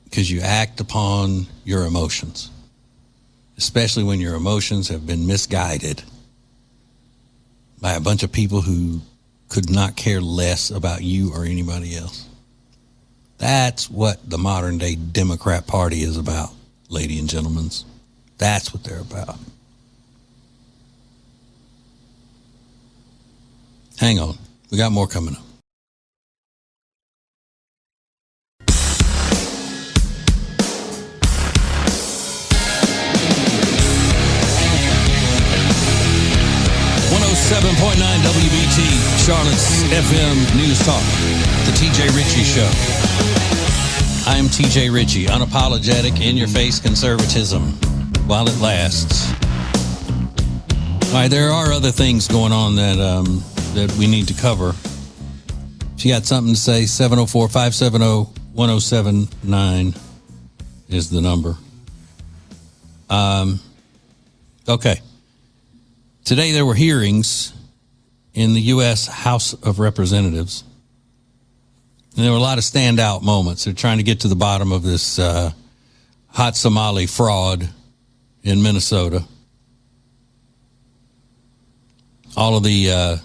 Because you act upon your emotions, especially when your emotions have been misguided by a bunch of people who could not care less about you or anybody else. That's what the modern day Democrat Party is about, ladies and gentlemen. That's what they're about. Hang on. We got more coming up. .9 WBT, Charlotte's FM News Talk, the TJ Ritchie Show. I am TJ Ritchie, unapologetic, in-your-face conservatism while it lasts. All right, there are other things going on that we need to cover. If you got something to say, 704-570-1079 is the number. Okay. Today there were hearings in the U.S. House of Representatives. And there were a lot of standout moments. They're trying to get to the bottom of this hot Somali fraud in Minnesota. All of the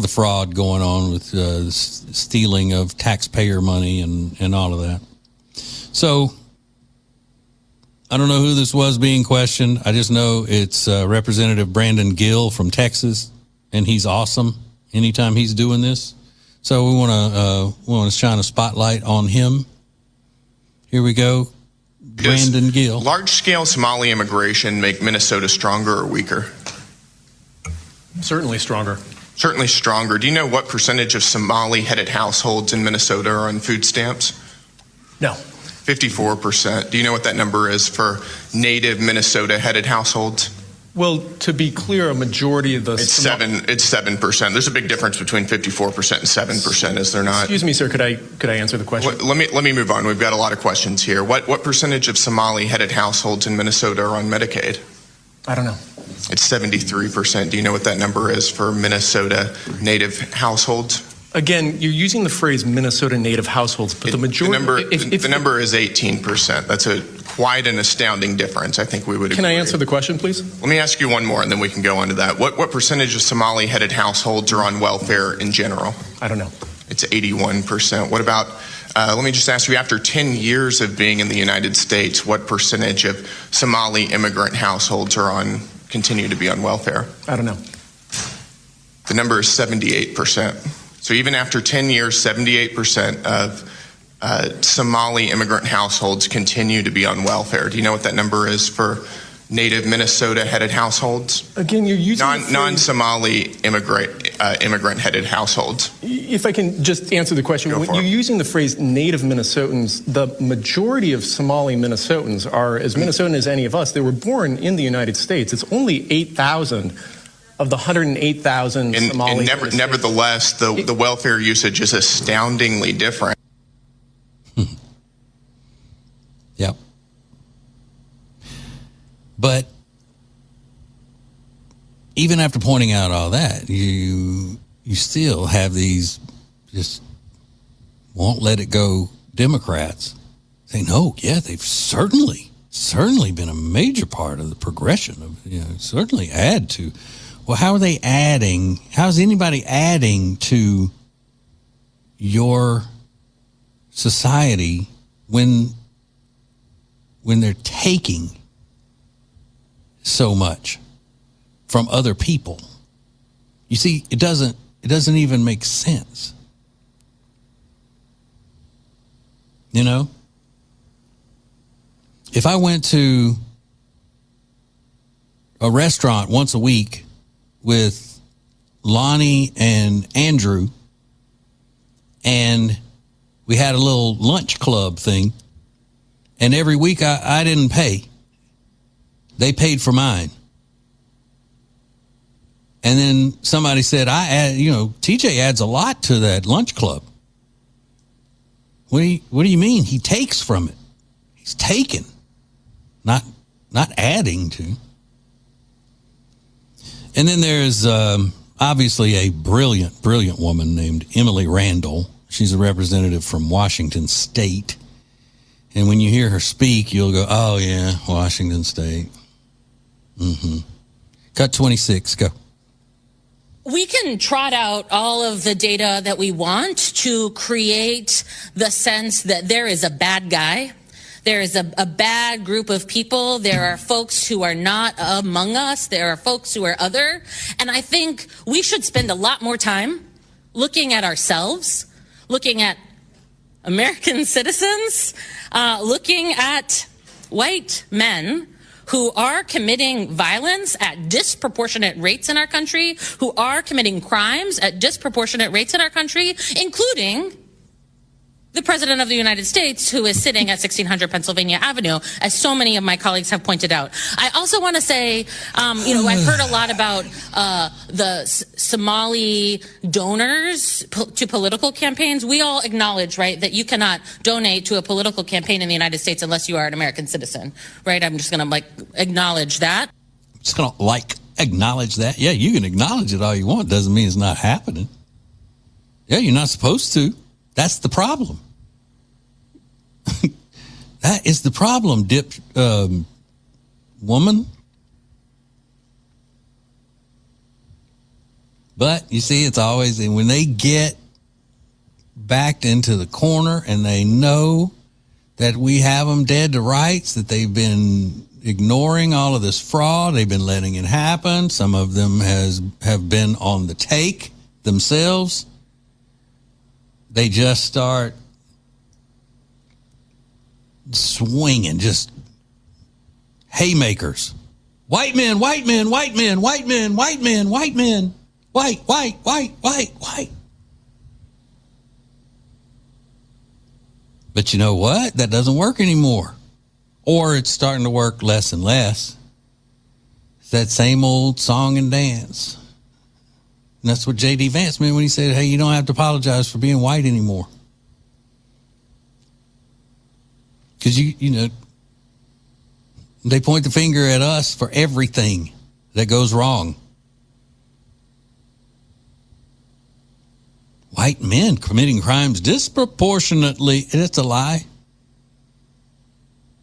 fraud going on with stealing of taxpayer money and all of that. So I don't know who this was being questioned. I just know it's Representative Brandon Gill from Texas, and he's awesome anytime he's doing this. So we want to shine a spotlight on him. Here we go. Brandon Gill. Large-scale Somali immigration make Minnesota stronger or weaker? Certainly stronger. Certainly stronger. Do you know what percentage of Somali-headed households in Minnesota are on food stamps? No. 54%. Do you know what that number is for native Minnesota-headed households? Well, to be clear, a majority of the... It's 7%. There's a big difference between 54% and 7%, is there not? Excuse me, sir. Could I answer the question? Let me move on. We've got a lot of questions here. What percentage of Somali-headed households in Minnesota are on Medicaid? I don't know. It's 73%. Do you know what that number is for Minnesota native households? Again, you're using the phrase Minnesota native households, but the majority... The number is 18%. That's quite an astounding difference. I think we would agree. Can I answer the question, please? Let me ask you one more, and then we can go on to that. What percentage of Somali-headed households are on welfare in general? I don't know. It's 81%. What about, let me just ask you, after 10 years of being in the United States, what percentage of Somali immigrant households continue to be on welfare? I don't know. The number is 78%. So even after 10 years, 78% of Somali immigrant households continue to be on welfare. Do you know what that number is for native Minnesota-headed households? Again, you're using non-Somali immigrant-headed households. If I can just answer the question, when you're using the phrase native Minnesotans, the majority of Somali Minnesotans are as Minnesotan as any of us. They were born in the United States. It's only 8,000 of the 108,000 Somali. Nevertheless, the welfare usage is astoundingly different. Yep. But even after pointing out all that, you still have these just won't let it go Democrats saying, no, yeah, they've certainly been a major part of the progression of, certainly add to. Well, how are they adding? How's anybody adding to your society when they're taking so much from other people? You see, it doesn't even make sense. If I went to a restaurant once a week with Lonnie and Andrew, and we had a little lunch club thing, and every week I didn't pay. They paid for mine. And then somebody said, TJ adds a lot to that lunch club. What do you mean? He takes from it. He's taken, not adding to. And then there's obviously a brilliant woman named Emily Randall. She's a representative from Washington State. And when you hear her speak, you'll go, oh, yeah, Washington State. Mm-hmm. Cut 26, go. We can trot out all of the data that we want to create the sense that there is a bad guy. There is a bad group of people. There are folks who are not among us. There are folks who are other. And I think we should spend a lot more time looking at ourselves, looking at American citizens, looking at white men who are committing violence at disproportionate rates in our country, who are committing crimes at disproportionate rates in our country, including the President of the United States, who is sitting at 1600 Pennsylvania Avenue, as so many of my colleagues have pointed out. I also want to say, I've heard a lot about the Somali donors to political campaigns. We all acknowledge, right, that you cannot donate to a political campaign in the United States unless you are an American citizen, right? I'm just going to, acknowledge that. Just going to, acknowledge that. Yeah, you can acknowledge it all you want. Doesn't mean it's not happening. Yeah, you're not supposed to. That's the problem. That is the problem, woman. But you see, it's always, and when they get backed into the corner and they know that we have them dead to rights, that they've been ignoring all of this fraud, they've been letting it happen. Some of them have been on the take themselves. They just start swinging, just haymakers. White men, white men, white men, white men, white men, white men, white. But you know what? That doesn't work anymore. Or it's starting to work less and less. It's that same old song and dance. And that's what J.D. Vance meant when he said, hey, you don't have to apologize for being white anymore. Because, they point the finger at us for everything that goes wrong. white men committing crimes disproportionately. And it's a lie.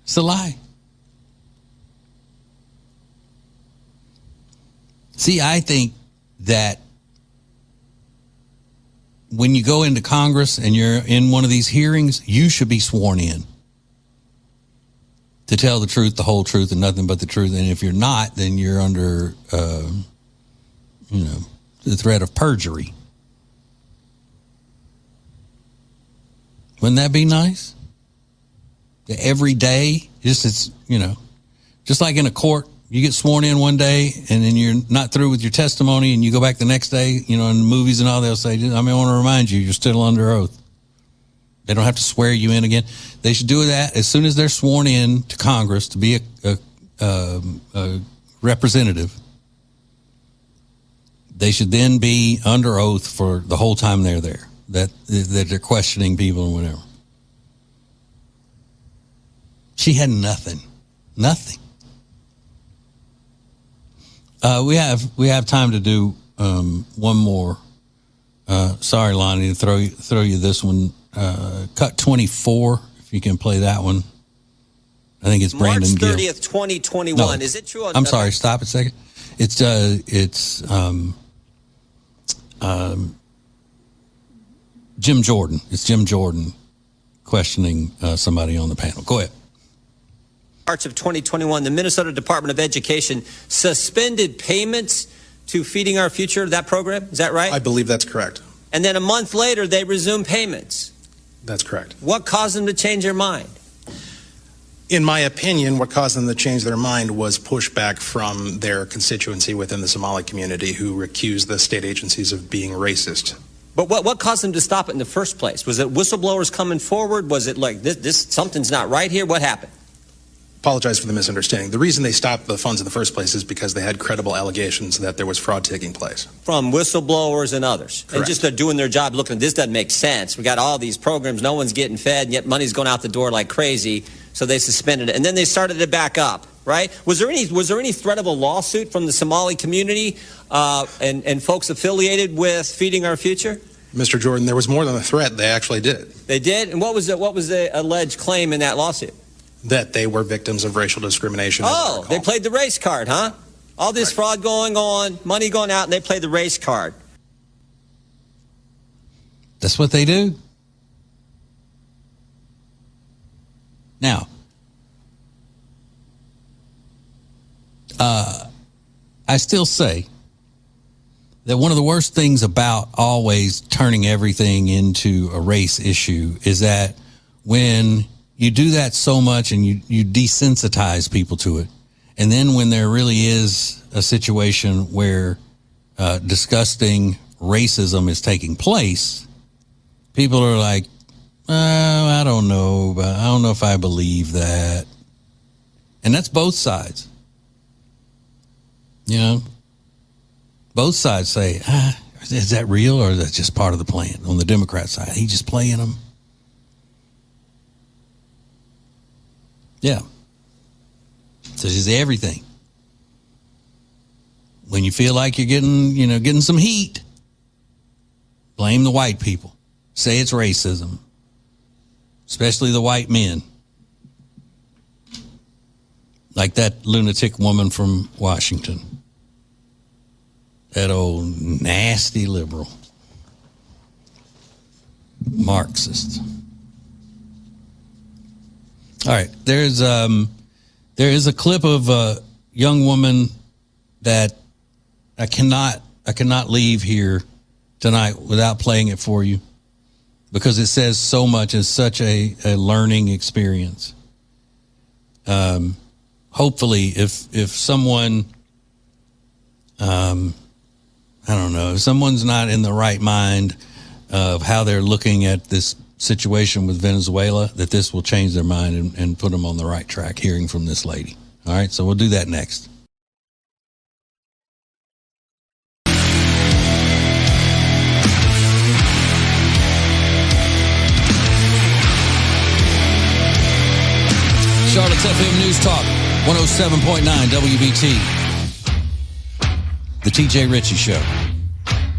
It's a lie. See, I think that when you go into Congress and you're in one of these hearings, you should be sworn in to tell the truth, the whole truth, and nothing but the truth. And if you're not, then you're under, the threat of perjury. Wouldn't that be nice? Every day, just like in a court, you get sworn in one day and then you're not through with your testimony and you go back the next day, in the movies and all, they'll say, I want to remind you, you're still under oath. They don't have to swear you in again. They should do that as soon as they're sworn in to Congress to be a representative. They should then be under oath for the whole time they're there, that they're questioning people and whatever. She had nothing. We have time to do one more. Sorry, Lonnie, to throw you this one. Cut 24, if you can play that one. I think it's Brandon March 30th, Gill. 2021. No, Is it true? I'm sorry. Stop a second. It's Jim Jordan. It's Jim Jordan questioning somebody on the panel. Go ahead. March of 2021, the Minnesota Department of Education suspended payments to Feeding Our Future, that program. Is that right? I believe that's correct. And then a month later, they resumed payments. That's correct. What caused them to change their mind? In my opinion, what caused them to change their mind was pushback from their constituency within the Somali community who accused the state agencies of being racist. But what caused them to stop it in the first place? Was it whistleblowers coming forward? Was it like this something's not right here? What happened? Apologize for the misunderstanding. The reason they stopped the funds in the first place is because they had credible allegations that there was fraud taking place. From whistleblowers and others. Correct. And just they're doing their job looking, this doesn't make sense. We got all these programs, no one's getting fed, and yet money's going out the door like crazy. So they suspended it. And then they started it back up, right? Was there any threat of a lawsuit from the Somali community and folks affiliated with Feeding Our Future? Mr. Jordan, there was more than a threat. They actually did. They did? And what was the alleged claim in that lawsuit? That they were victims of racial discrimination. Oh, they played the race card, huh? All this fraud going on, money going out, and they played the race card. That's what they do. Now, I still say that one of the worst things about always turning everything into a race issue is that when you do that so much and you desensitize people to it, and then when there really is a situation where disgusting racism is taking place, people are like, I don't know, but I don't know if I believe that. And that's both sides. Both sides say, is that real or is that just part of the plan? On the Democrat side, he just playing them. Yeah. So it's everything. When you feel like you're getting some heat, blame the white people. Say it's racism, especially the white men. Like that lunatic woman from Washington. That old nasty liberal. Marxist. All right, there is a clip of a young woman that I cannot leave here tonight without playing it for you because it says so much. It's such a learning experience. Hopefully, if someone, I don't know, if someone's not in the right mind of how they're looking at this situation with Venezuela, that this will change their mind and put them on the right track, hearing from this lady. All right, so we'll do that next. Charlotte's FM News Talk, 107.9 WBT. The TJ Ritchie Show.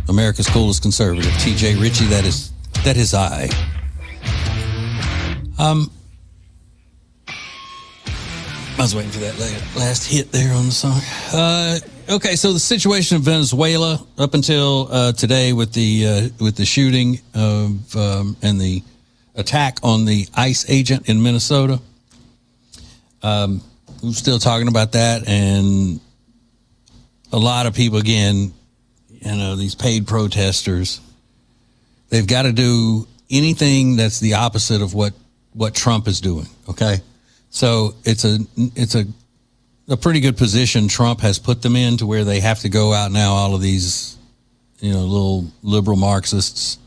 America's coolest conservative, T.J. Ritchie. That is I. I was waiting for that last hit there on the song. Okay, so the situation in Venezuela up until today with the shooting of and the attack on the ICE agent in Minnesota. We're still talking about that, and a lot of people, again, these paid protesters, they've got to do anything that's the opposite of what Trump is doing. Okay. So it's a pretty good position Trump has put them in, to where they have to go out now, all of these, little liberal Marxists,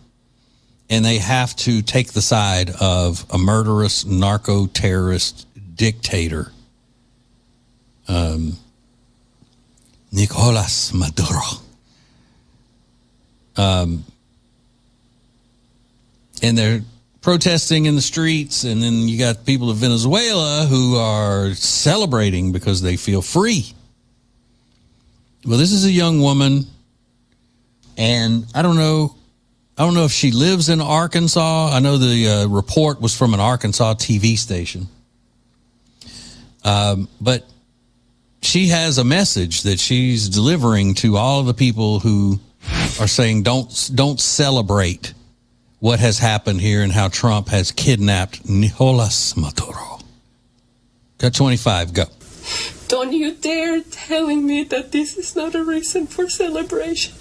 and they have to take the side of a murderous narco-terrorist dictator, Nicolas Maduro. And they're protesting in the streets, and then you got people of Venezuela who are celebrating because they feel free. Well, this is a young woman, and I don't know if she lives in Arkansas. I know the report was from an Arkansas TV station. But she has a message that she's delivering to all of the people who are saying don't celebrate what has happened here and how Trump has kidnapped Nicolas Maduro. Got 25, go. Don't you dare telling me that this is not a reason for celebration.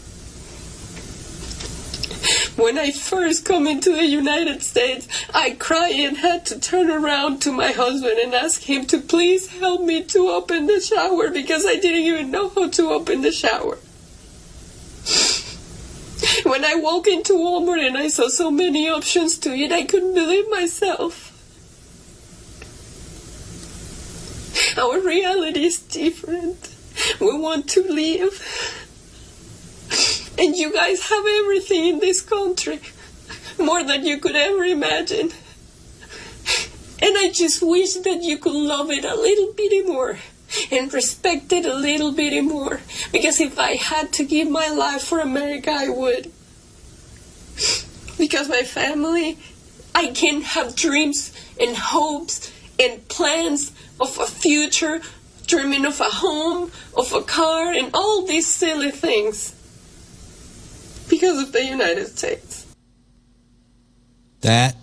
When I first come into the United States, I cried and had to turn around to my husband and ask him to please help me to open the shower, because I didn't even know how to open the shower. When I walked into Walmart and I saw so many options to eat, I couldn't believe myself. Our reality is different. We want to live. And you guys have everything in this country, more than you could ever imagine. And I just wish that you could love it a little bit more and respect it a little bit more. Because if I had to give my life for America, I would. Because my family, I can have dreams and hopes and plans of a future, dreaming of a home, of a car, and all these silly things. Because of the United States. That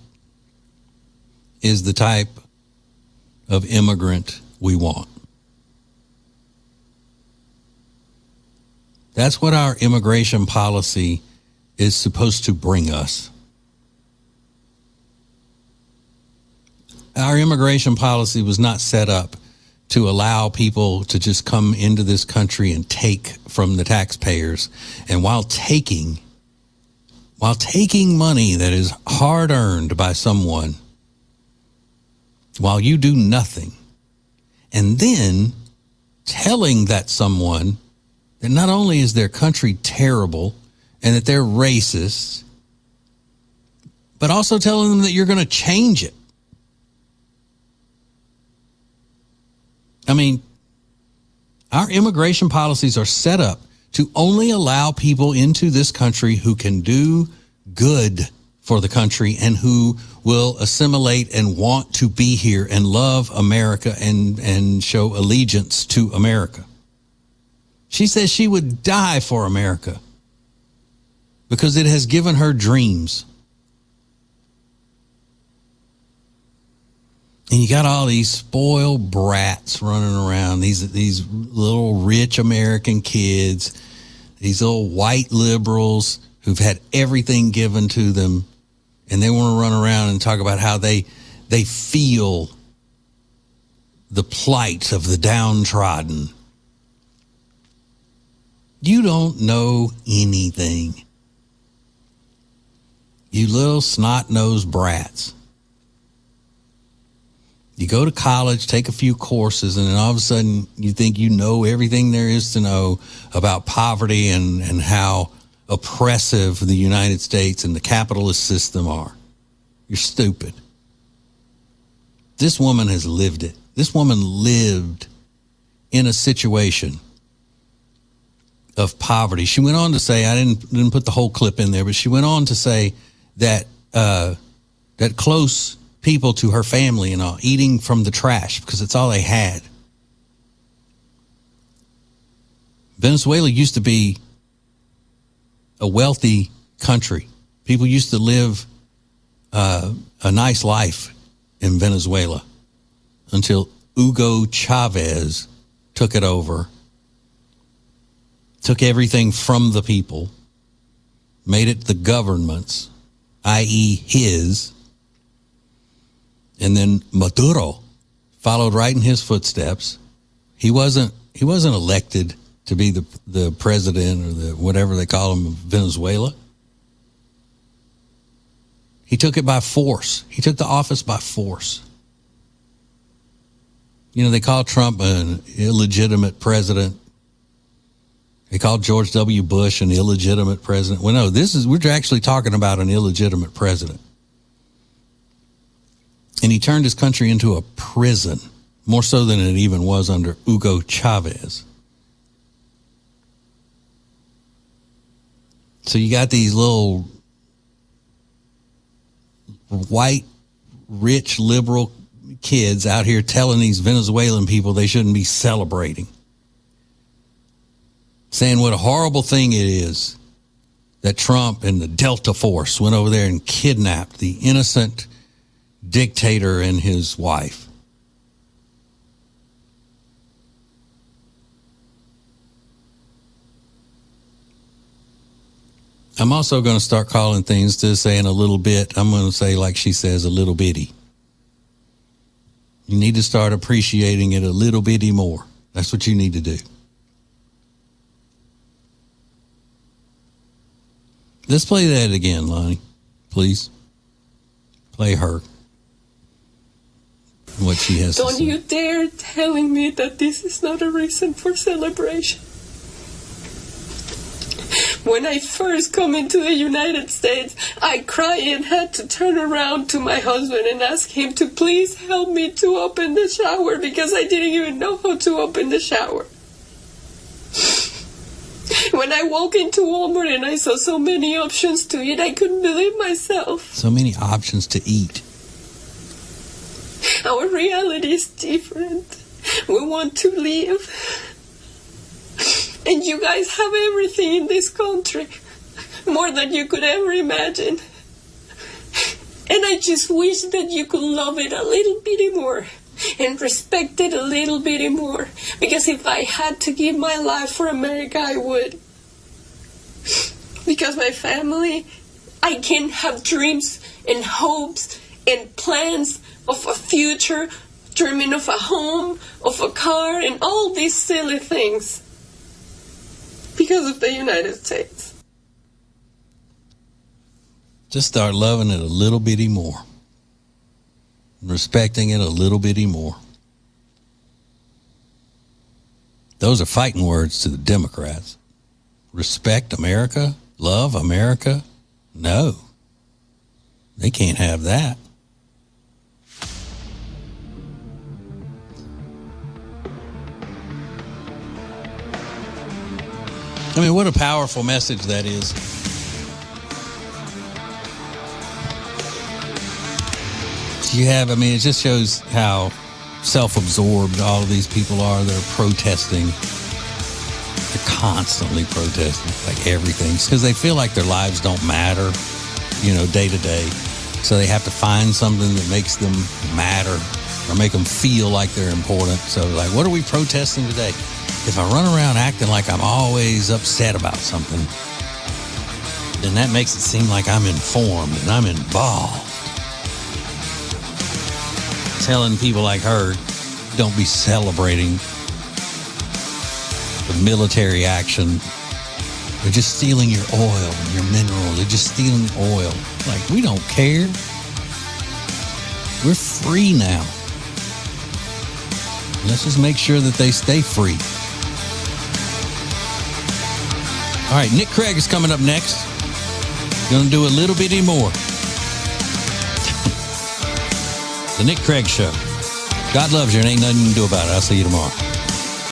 is the type of immigrant we want. That's what our immigration policy is supposed to bring us. Our immigration policy was not set up to allow people to just come into this country and take from the taxpayers. And while taking money that is hard earned by someone, while you do nothing, and then telling that someone that not only is their country terrible and that they're racist, but also telling them that you're going to change it. I mean, our immigration policies are set up to only allow people into this country who can do good for the country and who will assimilate and want to be here and love America and show allegiance to America. She says she would die for America because it has given her dreams. And you got all these spoiled brats running around, these little rich American kids, these little white liberals who've had everything given to them, and they want to run around and talk about how they feel the plight of the downtrodden. You don't know anything. You little snot-nosed brats. You go to college, take a few courses, and then all of a sudden you think you know everything there is to know about poverty and how oppressive the United States and the capitalist system are. You're stupid. This woman has lived it. This woman lived in a situation of poverty. She went on to say, I didn't put the whole clip in there, but she went on to say that that close people to her family and all eating from the trash because it's all they had. Venezuela used to be a wealthy country. People used to live a nice life in Venezuela until Hugo Chavez took it over, took everything from the people, made it the government's, i.e. his, and then Maduro followed right in his footsteps. He wasn't elected to be the president or the whatever they call him of Venezuela. He took it by force. He took the office by force. You know, they call Trump an illegitimate president. They called George W. Bush an illegitimate president. Well, no, we're actually talking about an illegitimate president. And he turned his country into a prison, more so than it even was under Hugo Chavez. So you got these little white, rich, liberal kids out here telling these Venezuelan people they shouldn't be celebrating. Saying what a horrible thing it is that Trump and the Delta Force went over there and kidnapped the innocent dictator and his wife. I'm also going to start calling things, instead of saying a little bit, I'm going to say, like she says, a little bitty. You need to start appreciating it a little bitty more. That's what you need to do. Let's play that again, Lonnie. Please. Play her. What she has to say. Don't you dare telling me that this is not a reason for celebration. When I first come into the United States, I cried and had to turn around to my husband and ask him to please help me to open the shower because I didn't even know how to open the shower. When I walked into Walmart and I saw so many options to eat, I couldn't believe myself. So many options to eat. Our reality is different. We want to live. And you guys have everything in this country. More than you could ever imagine. And I just wish that you could love it a little bit more. And respect it a little bit more. Because if I had to give my life for America, I would. Because my family, I can have dreams and hopes and plans of a future, dreaming of a home, of a car, and all these silly things. Because of the United States. Just start loving it a little bitty more. Respecting it a little bitty more. Those are fighting words to the Democrats. Respect America? Love America? No. They can't have that. I mean, what a powerful message that is. It just shows how self-absorbed all of these people are that are protesting. They're constantly protesting, like everything. It's because they feel like their lives don't matter, day to day. So they have to find something that makes them matter or make them feel like they're important. So, like, what are we protesting today? If I run around acting like I'm always upset about something, then that makes it seem like I'm informed and I'm involved. Telling people like her, don't be celebrating the military action. They're just stealing your oil and your mineral. They're just stealing oil. Like, we don't care. We're free now. Let's just make sure that they stay free. All right, Nick Craig is coming up next. Going to do a little bitty more. The Nick Craig Show. God loves you and ain't nothing you can do about it. I'll see you tomorrow.